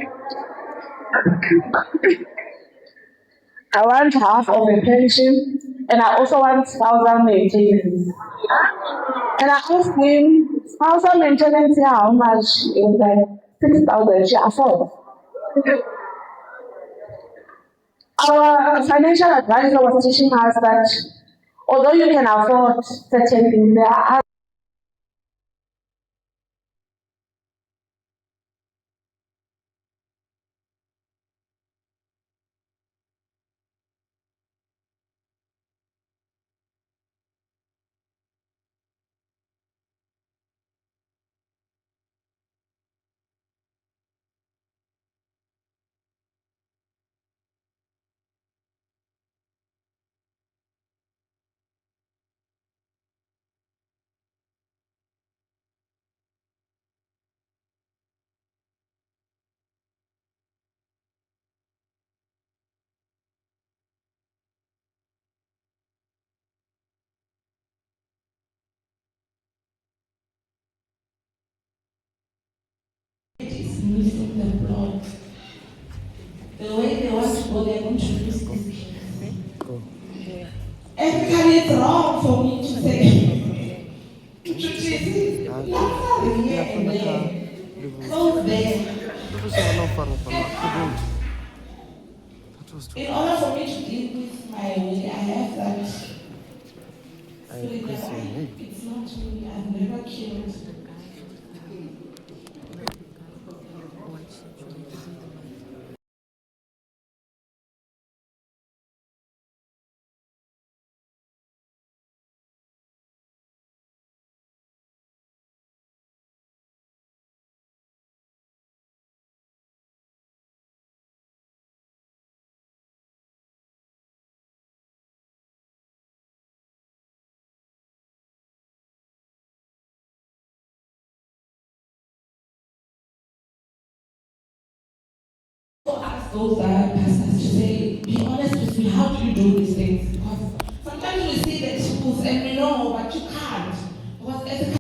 I want half of the pension, and I also want spousal maintenance. And I asked him, spousal maintenance, yeah, how much? It was like 6,000, she afford. Our financial advisor was teaching us that although you can afford certain things, there are
It is losing the plot. The way they want to go, they're going to lose this case. Ethically, it's wrong for me to say. Tracy, last time here and there, close there. In order for me to deal with my way, I have that feeling that it's not me, I've never killed. So ask those pastors to say, be honest with me, how do you do these things? Because sometimes we see the tools and we know, but you can't. Because as a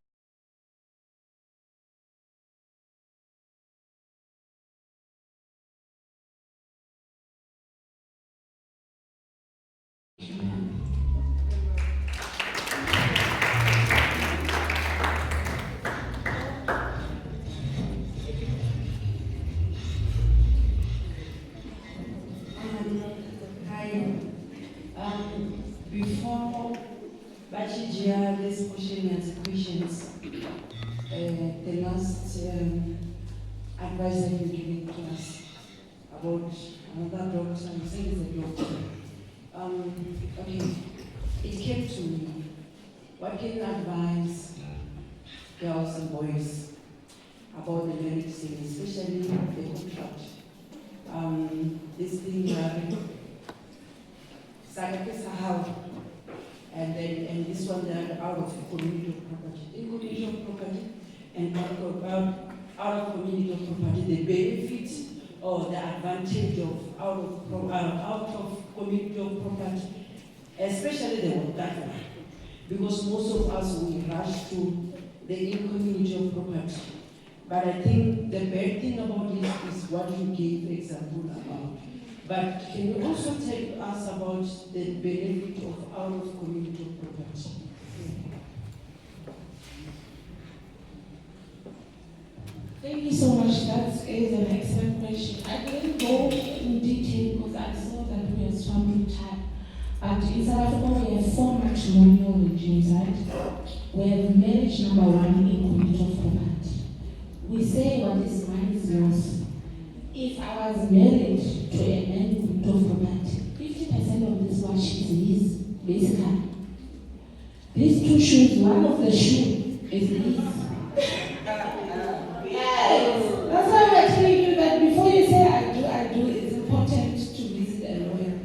before Bachijia, this question and questions, the last advice that you gave to us about another doctor, I'm saying it's a doctor. Okay, it came to me. What can you advise girls and boys about the marriage thing, especially the contract? This thing, and this one they are out of community of property. In community of property and out of community of property, the benefit or the advantage of out of community of property, especially that one, because most of us we rush to the in-community of property. But I think the bad thing about this is what you gave example about. But can you also tell us about the benefit of out-of-community property?
thank you so much. That is an excellent question. I didn't go in detail because I saw that we are struggling time. But in South Africa, we have 4 matrimonial regimes, right? We have marriage number 1 in community of property. We say what is mine is yours. If I was married to a man in community of property, 50% of this watch is his, basically. These 2 shoes, one of the shoes is his. Yes, that's why we're telling you that before you say I do, it's important to visit a lawyer.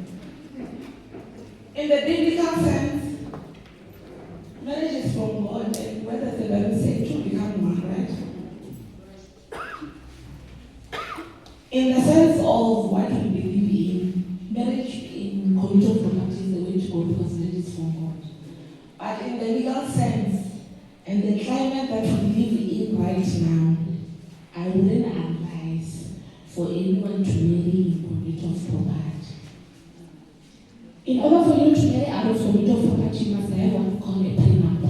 In the biblical sense, marriage is from God, and what does the Bible say? 2 become 1, right? In the sense of what we believe in, marriage in community of property is the way to go because marriage is from God. But in the legal sense, and the climate that we live in right now, I wouldn't advise for anyone to marry in community of property. In order for you to marry out of community of property, you must have what we call a prenup.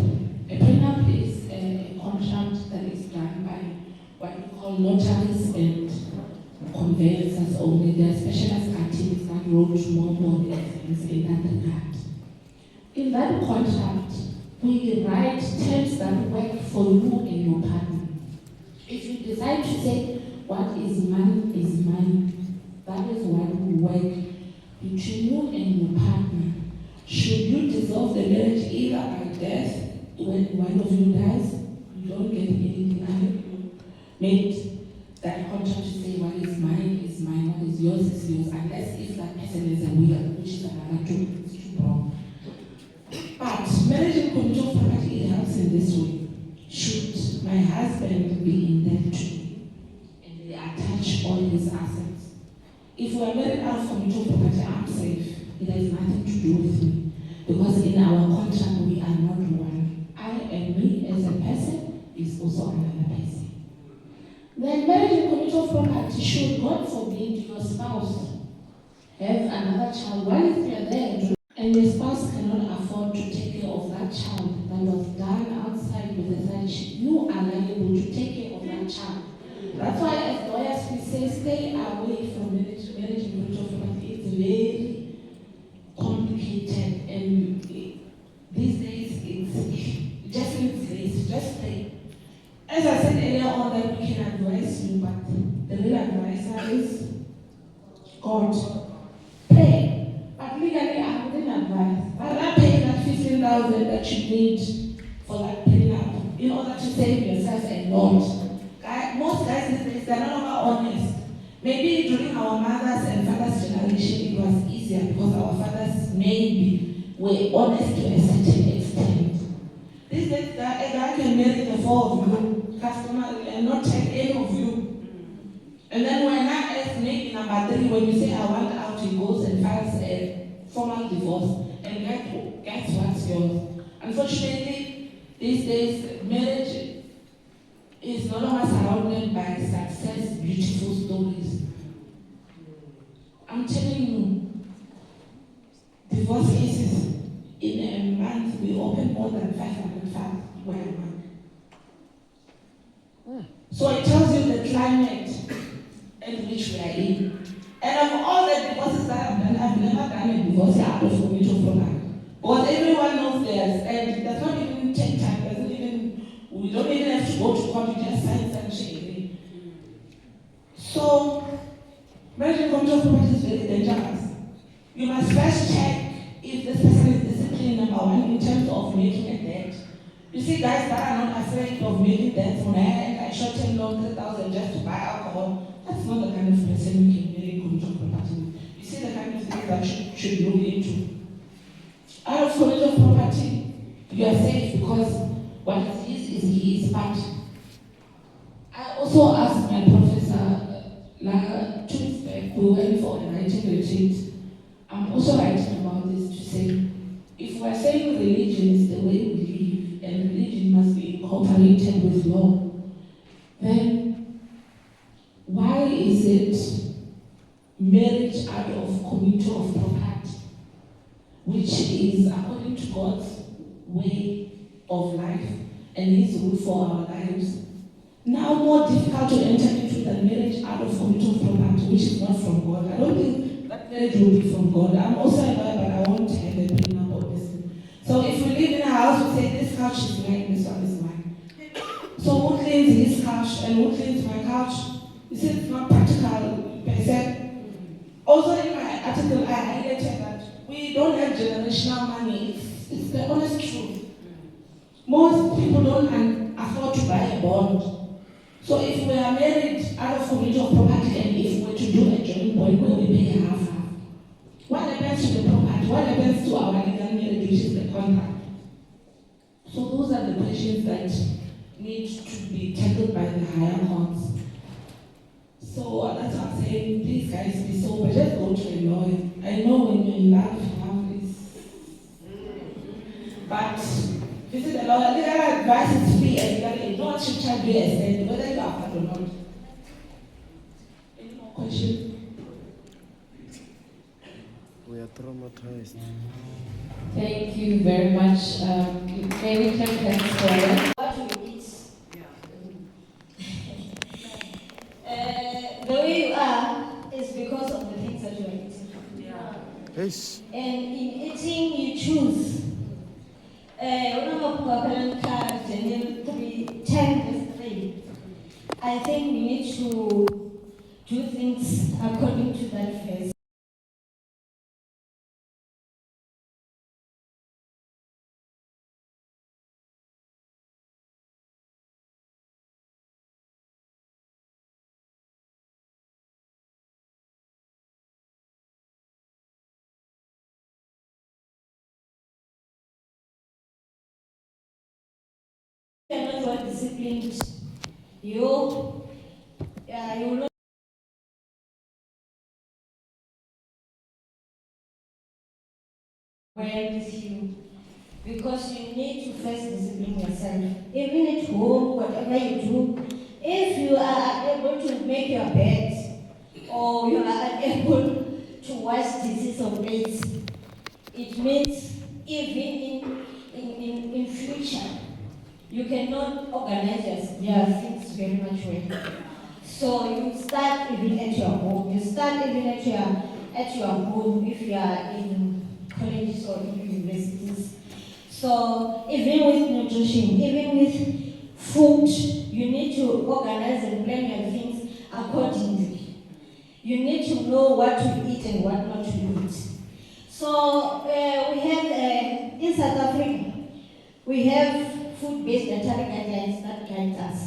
A prenup is a contract that is done by what we call notaries and conveyancers only. There are specialized teams that wrote more exams in that regard. In that contract, we write terms that work for you and your partner. If you decide to say what is mine, that is what will work between you and your partner. Should you dissolve the marriage either by death, when one of you dies, you don't get anything out of it. Made that contract to say what is mine, what is yours, unless if that person is a will, which is another 2 wrong. But marriage in community of property, it helps in this way. Should my husband be in debt to me and they attach all his assets, if we are married out of community of property, I'm safe. It has nothing to do with me. Because in our contract, we are not one. I and me as a person is also another person. Then marriage and committal property should, God forbid, your spouse have another child. While if you are there and your spouse cannot afford to take care of that child that was done outside with the third child, you are liable to take care of that child. That's why as lawyers we say stay away from marriage and committal property. It's very complicated, and these days it's just needs grace. Just stay. As I said earlier on, that we can advise you, but the real advisor is God. Pray. But legally, I wouldn't advise. But I pay that 15,000 that you need for that prenup in order to save yourself a lot. Most guys these days, they're no longer honest. Maybe during our mothers and fathers' generation, it was easier because our fathers maybe were honest to a certain extent. These days, a guy can marry the four of you, customarily, and not tell any of you. And then when I ask maybe number 3, when you say I want out, he goes and files a formal divorce, and guess what's yours. Unfortunately, these days, marriage is no longer surrounded by success, beautiful stories. I'm telling you, divorce cases in a month, we open more than 500 files where I work. So it tells you the climate in which we are in. And of all the divorces that I've done, I've never done a divorce out of committal property. Because everyone knows theirs, and it does not even take time, we don't even have to go to court, we just sign and share. So, marriage and committal property is very dangerous. You must first check if this person is disciplined, number 1, in terms of making a debt. You see guys that are not afraid of making debts when I short term loan 3,000 just to buy alcohol. That's not the kind of person you can marry committal property. You see the kind of things that you should look into. Out of committal property, you are safe because what is his, but I also asked my professor, 2 weeks back, we went for a writing retreat. I'm also writing about this to say, if we're saying religion is the way we live, and religion must be incorporated with law, then why is it marriage out of committal of property, which is according to God's way of life and His rule for our lives, now more difficult to enter into than marriage out of committal property, which is not from God? I don't think that marriage will be from God. I'm also a lawyer, but I won't have a prenup or this. So if we live in a house, we say this couch is mine, this one is mine. So who cleans his couch and who cleans my couch? You see, it's not practical per se. Also in my article, I highlighted that we don't have generational money. It's the honest truth. Most people don't afford to buy a bond. So if we are married out of committal property, and if we were to do a joint bond where we pay half, what happens to the property? What happens to our legal marriage, which is the contract? So those are the questions that need to be tackled by the higher courts. So that's what I'm saying. Please, guys, be sober. Just go to a lawyer. I know when you're in love this. But visit a lawyer. Legal advice is free and legal. You don't want your child to be extended, whether you are or not. Any more questions?
We are traumatized.
Thank you very much. May we clap hands for that?
What you eat. The way you are is because of the things that you are eating.
Yes.
And in eating, you choose. Daniel 10:3. I think we need to do things according to that verse. If you're not well disciplined, you will not with you, because you need to first discipline yourself. Even at home, whatever you do, if you are make your bed, or you are unable to wash dishes or plates, it means even in future, you cannot organize your things very much well. So you start even at your home. You start even at your home if you are in colleges or in universities. So even with nutrition, even with food, you need to organize and plan your things accordingly. You need to know what to eat and what not to eat. So we have in South Africa, we have food-based dietary guidelines that guide us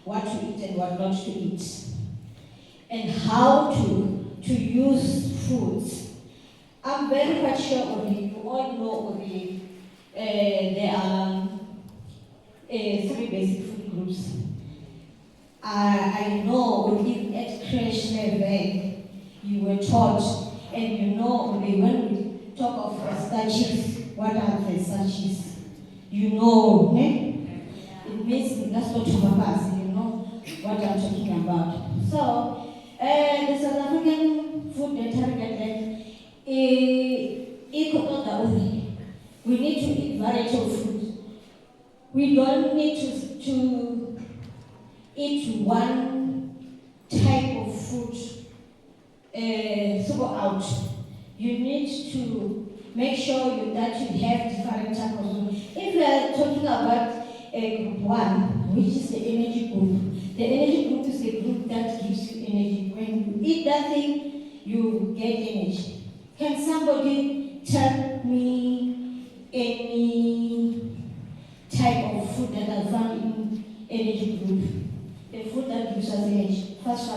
what to eat and what not to eat, and how to use foods. I'm very quite sure of it. You all know of it. There are 3 basic food groups. I know even at crash level you were taught, and you know when we talk of starches, what are the starches? You know, eh? It means that's what Chuma, you know what I'm talking about. So, the South African food dietary guidelines, we need to eat variety of food. We don't need to eat one type of food throughout. You need to make sure that you have different types of food. If we are talking about group 1, which is the energy group, the energy group is the group that gives you energy. When you eat that thing, you get energy. Can somebody tell me any type of food that I found in energy group? The food that gives us energy. Fast.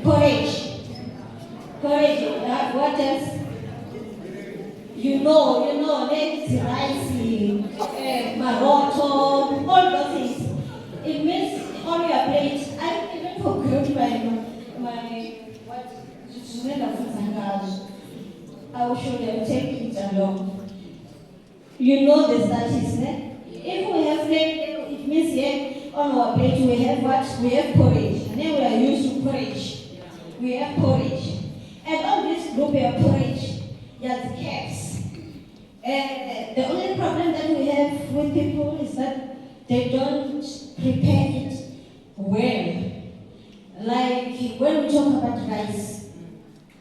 Porridge. What else? You know, let's rice, maroto, all those things. It means on your plate. I even forgot my I will show them, take it along. You know the starches, eh? If we have plate, it means here on our plate we have what? We have porridge. And then we are used to porridge. We have porridge. And on this group we have porridge. That's cakes. And the only problem that we have with people is that they don't prepare it well. Like when we talk about rice,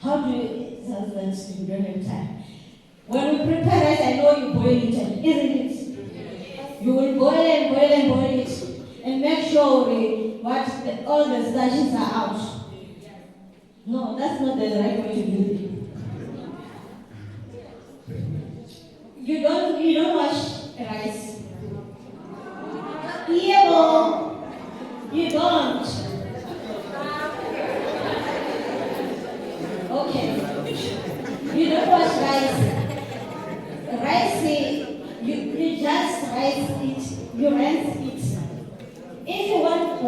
how do you, that's we don't have time. When we prepare rice, I know you boil it, isn't it? You will boil it, and make sure all the starches are out. No, that's not the right way to do it. You don't wash rice. Yeah, you don't. Okay. You don't wash rice. You just rice it. You rinse it. If you want to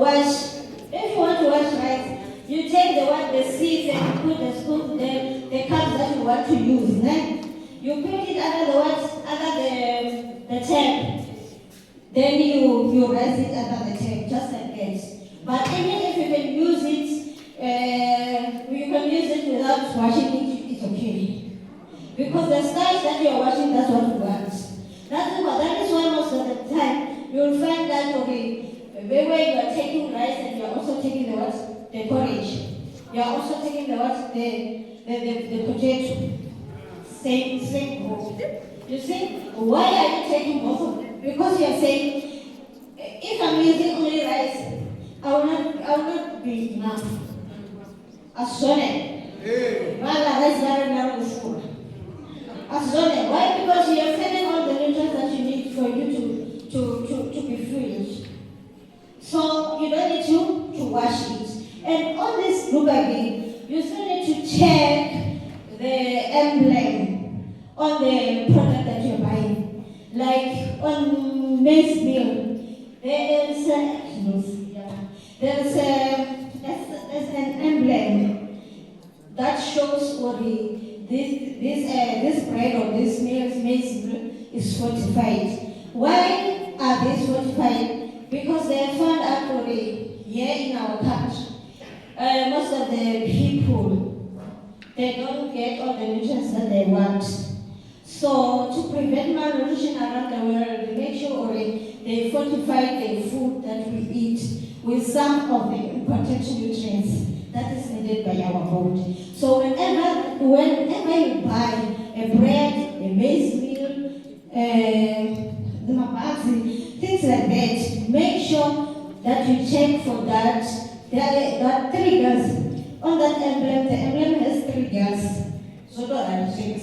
wash rice, you take the seeds and you put the spoon, the cups that you want to use. Then you put it under the tap. Then you rinse it under the tap, just like that. But even if you can use it without washing it, it's okay. Because the starch that you are washing, that's what you want. That is why most of the time you will find that where you are taking rice and you are also taking the porridge. You are also taking the potato. Same bowl. You see, why are you taking both of them? Because you are saying, if I'm using only rice, I will not be enough. Asone. Why? Because you are saving all the nutrients that you need for you to be filled. So you don't need to wash it. And on this group again, you still need to check the emblem on the product that you're buying. Like on maize meal, there's an emblem that shows what this bread or this maize meal is fortified. Why are they fortified? because they found actually here in our country, most of the people, they don't get all the nutrients that they want. So to prevent malnutrition around the world, they make sure they fortify the food that we eat with some of the important nutrients that is needed by our body. So whenever you buy a bread, a maize meal, the mabazi, things like that, make sure that you check for that. There are 3 girls on that emblem. The emblem has 3 girls. So don't check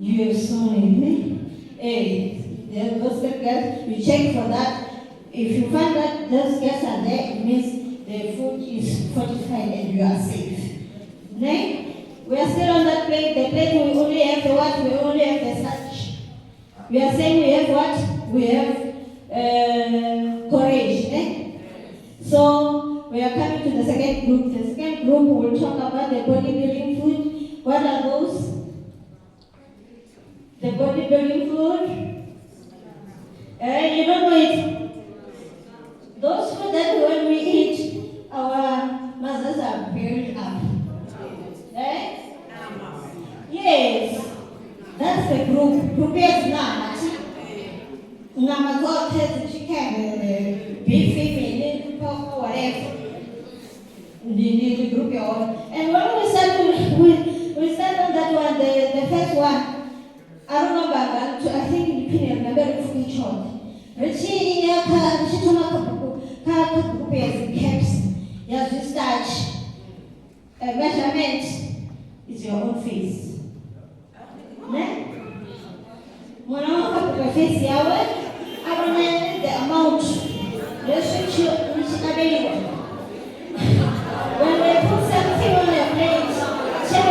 you have so many. Those 3 girls, you check for that. If you find that those girls are there, it means the food is fortified and you are safe. Next, we are still on that plate. The plate we only have the what? We only have the starch. We are saying we have what? We have porridge. So we are coming to the second group. The second group will talk about the bodybuilding food. What are those? The bodybuilding food? You don't know it. Those food that when we eat, our muscles are built up. Yes. That's the group. Group is Nama. Nama got the chicken, beef, pork, whatever. The group you all. And when we start on that one, the first one, I remember, I think you can remember it for each other. Richie in your car, she told me caps. You have to starch. Measurement is your own face. When I look up the face, I don't know the amount. Let's show you which available. When they put something on your plate, check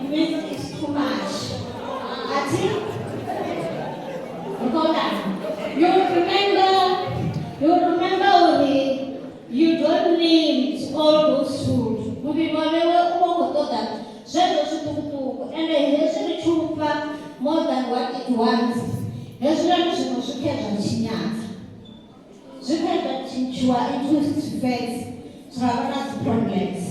means it's too much. I think you remember only you don't need all those food. And there's a chupa more than what it wants. There's no into its face, problems.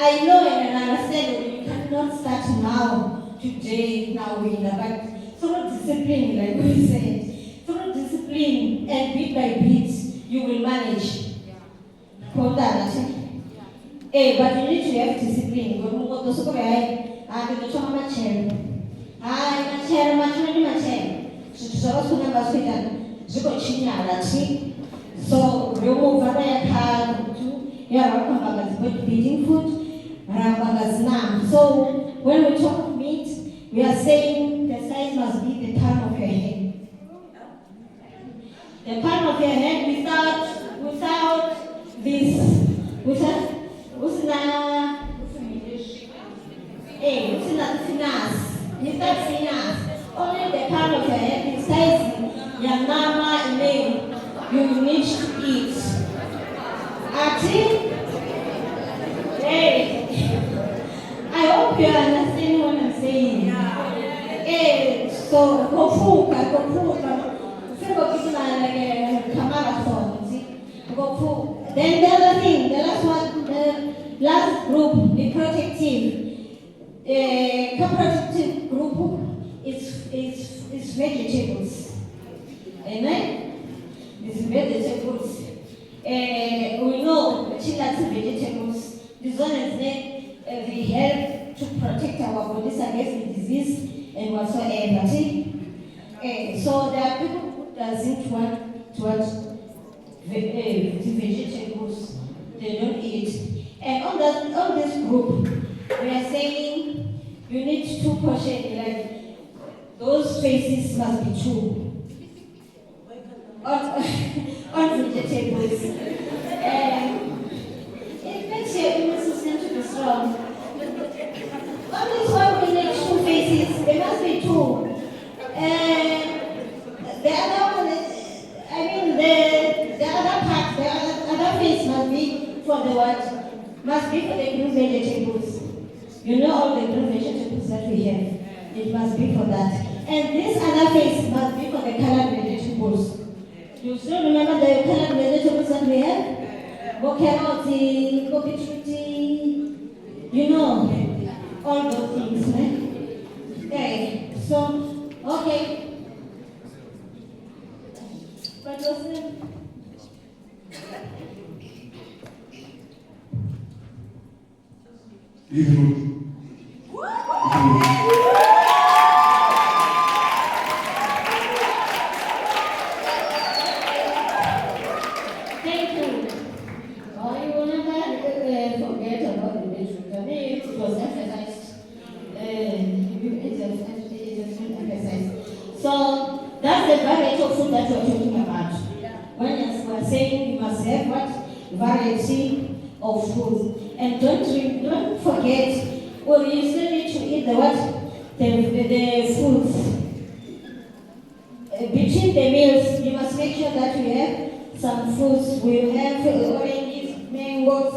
I know and understand you cannot start now, today, but through discipline, like we said, through discipline and bit by bit, you will manage. But you need to have discipline. So remove beating food. So when we talk of meat, we are saying the size must be the palm of your hand. The palm of your hand without this, only the palm of your hand besides your mama name you need to eat. I hope you understand what I'm saying. So then the other thing, the last one, the last group, the protective group is vegetables. Amen? It's vegetables. We know which are vegetables. This one is they help to protect our bodies against disease and whatsoever. So there are people who doesn't want the vegetables, they don't eat. And on this group, we are saying you need 2 portions, like those faces must be 2. On vegetables. It makes your immune system to be strong. On this one, we need 2 faces, there must be 2. The other one is, the other part, the other face must be for the what? must be for the green vegetables. You know all the green vegetables that we have. It must be for that. And this other face must be for the colored vegetables. You still remember the colored vegetables that we have? Carrots, beetroot, you know, all those things, right? Okay, so, okay. But what's the... Thank you. Oh, you will never forget about the beetroot. I mean, it was emphasized. It's emphasized. So that's the variety of food that we're talking about. When we're saying you must have what? Variety of food. And don't forget, well, you still need to eat the what? The foods. Between the meals, you must make sure that you have some fruits. We have oranges, mangoes,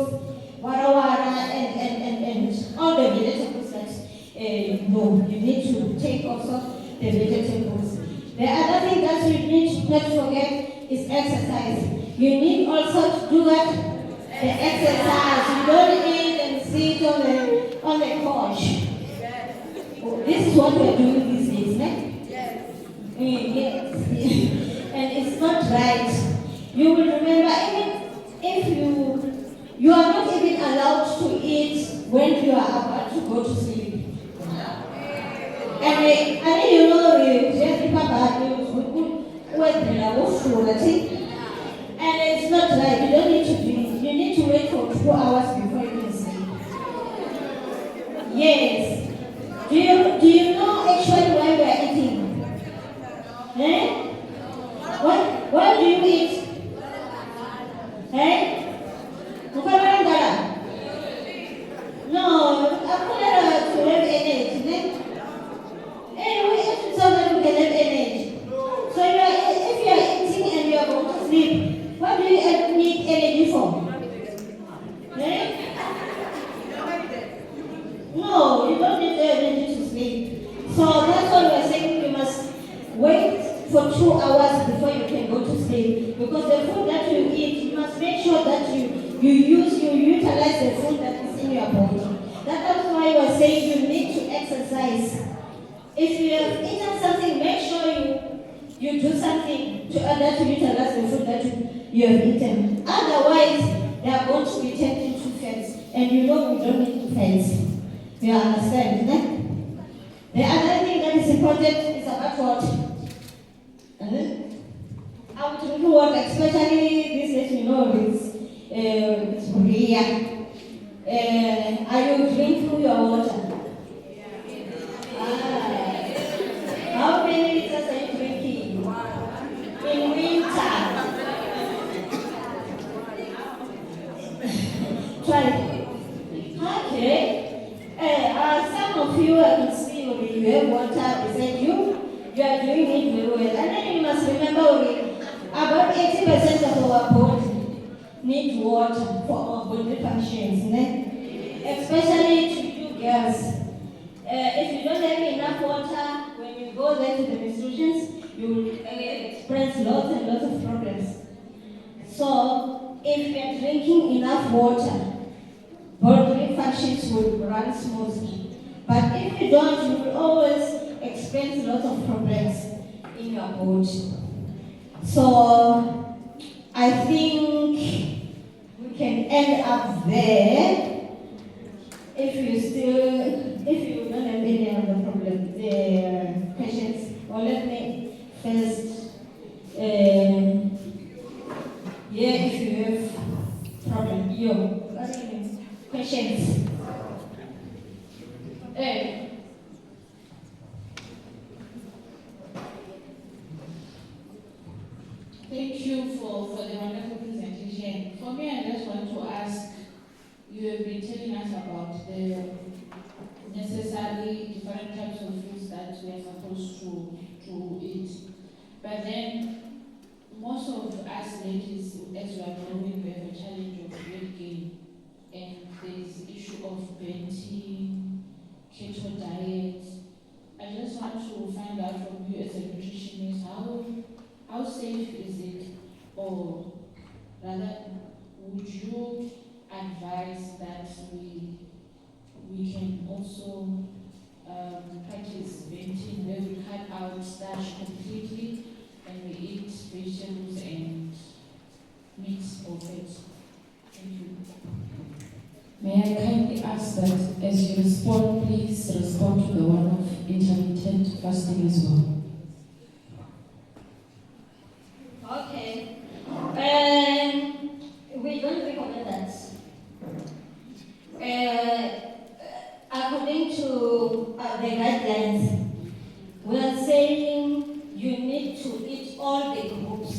warawara, and all the vegetables that you need to take also the vegetables. The other thing that you need not to forget is exercise. You need also to do what? The exercise. You don't eat and sit on the couch. This is what we are doing these days, right? Yes. And it's not right. You will remember, even if you are not even allowed to eat when you are about to go to sleep. And you know, and it's not right. You don't need to do it. You need to wait for 2 hours before you can sleep. Yes. Do you know actually why we are eating? Eh? What do you eat? Eh? No, I'm going to have energy. Anyway, so that we can have energy. So if you are eating and you are going to sleep, what do you need energy for? Eh? No, you don't need energy to sleep. So that's why we're saying you must wait for 2 hours before you can go to sleep. Because the food that you eat, you must make sure that you utilize the food that is in your body. That's why we're saying you need to exercise. If you have eaten something, make sure you do something to utilize the food that you have eaten. Otherwise, they are going to be turned into fats. And you know we don't need fats. You understand, right? The other thing that is important is about what? I would drink water, especially this days, you know, it's Korea. Are you drinking your water? How many liters are you drinking? In winter. Try. Okay. Some of you I can see you have water beside you. You are doing it very well. And then you must remember about 80% of our body need water for our body functions. Especially to you girls. If you don't have enough water, when you go there to the menstruations, you will experience lots and lots of problems. So, if you are drinking enough water, bodily functions will run smoothly. But if you don't, you will always experience lots of problems in your body. So, I think we can end up there. If you don't have any other problem, questions, or let me first, if you have problem, questions.
Thank you for the wonderful presentation. For me, I just want to ask, you have been telling us about the necessary different types of foods that we are supposed to eat. But then, most of us ladies, as we are growing, we have a challenge of weight gain. And advise that we can also practice venting, where we cut out starch completely and we eat vegetables and meat or fat? Thank you.
May I kindly ask that as you respond, please respond to the one of intermittent fasting as well.
Okay. We don't recommend that. According to the guidelines, we are saying you need to eat all the groups.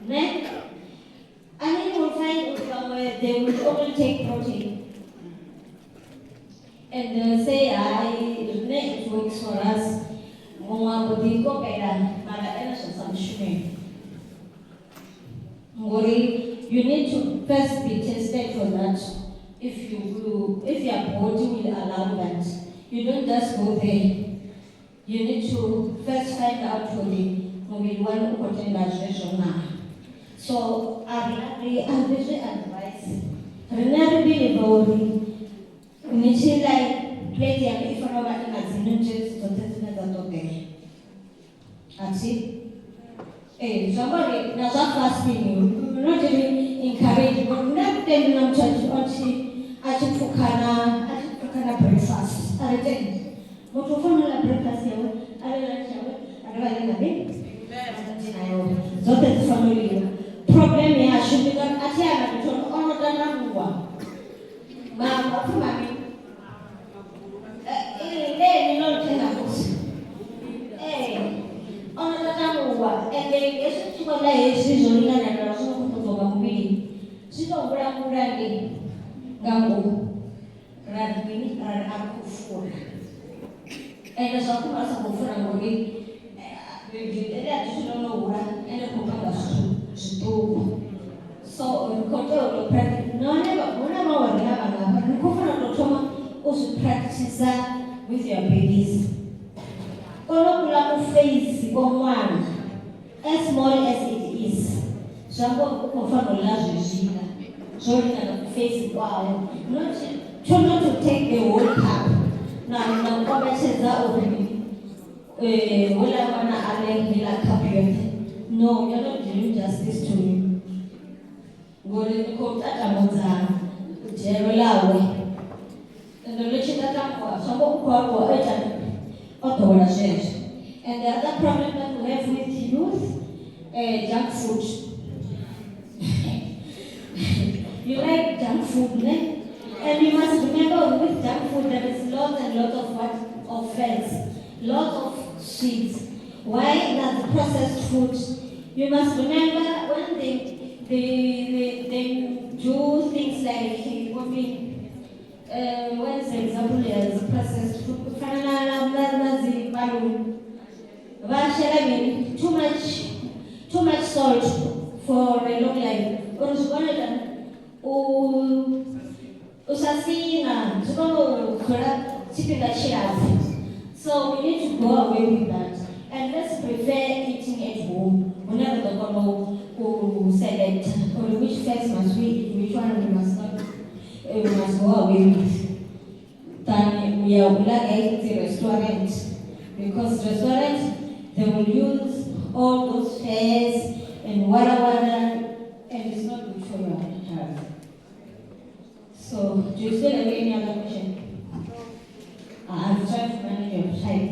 Then, and then you will find somewhere they will only take protein. And they'll say, it works for us. You need to first be tested for that. If your body will allow that, you don't just go there. You need to first find out for the one who now. So I really advise. Remember being body. Initially, like play if I know what I'm saying, so that's not okay. That's it. Somebody now that fasting you not really encourage, but not them in church or actually for breakfast. I attend. But for breakfast, I don't so that's family. Problem here should be done at the end of the one. Mama, you know, and they get to my age, usually, and I was not to me. She don't grab Randy Gambo, Randy, and Uncle Ford. And as often as I'm over and away, I just don't know what, and a cook to do. So, control practice. No, never, whenever we have an Chuma also practice that with your babies. All face on one, as small as it is. Some of the large Regina, showing a face wow. Try not to take the whole cup. Now, comment says that over me. Will I want to add a cup here? No, you're not doing justice to me. Golden coat at a moza, Jerolawe. And the rich that I'm some of and the other problem that we have with youth, junk food. You like junk food, ne? And you must remember with junk food there is lots and lots of what? Of fats, lots of sweets. Why? That's processed food. You must remember when they do things like what is the example as processed food? Too much salt for a long life. Because one of them, so we need to go away with that. And let's prefer eating at home. Whenever the government who select or which fats must we eat, which one we must not, we must go away with. Then we are like the restaurant, because restaurant they will use all those fats and whatever, and it's not good for your health. So, do you still have any other question? I'm trying to manage your time.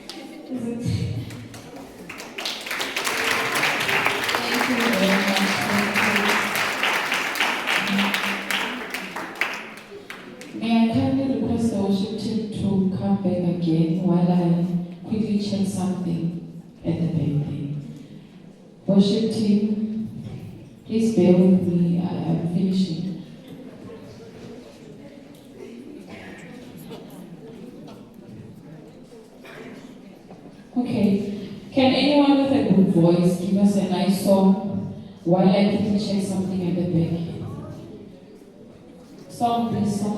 Thank you very much.
May I kindly request the worship team to come back again while I quickly check something at the back there. Worship team, please bear with me, I am finishing. Okay, can anyone with a good voice give us a nice song while I quickly check something at the back? Song, please, song.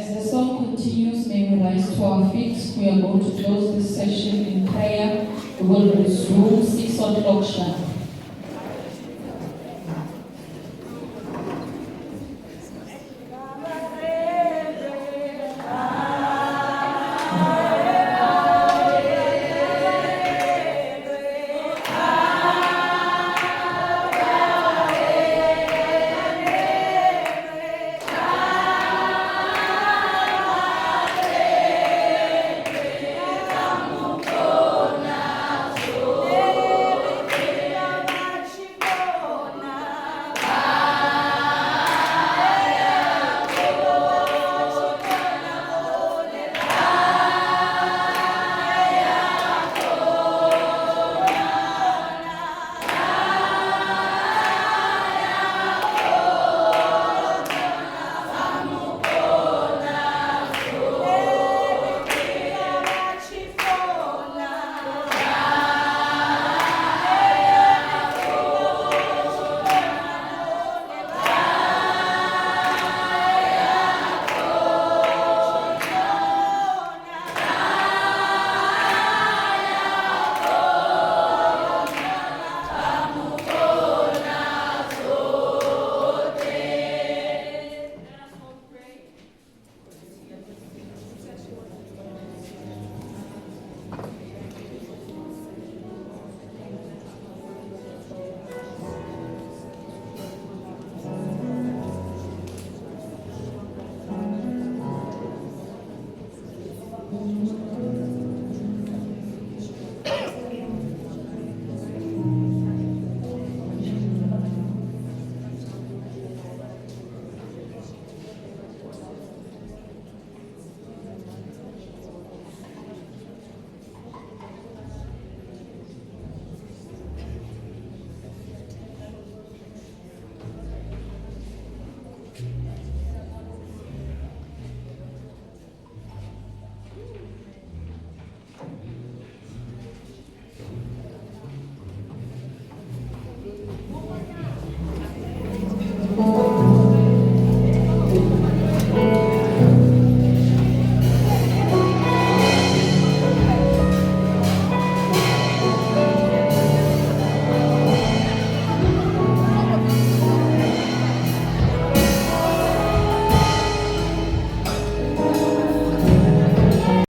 As the song continues, may we rise to our feet. We are going to close this session in prayer. We will resume 6 o'clock sharp.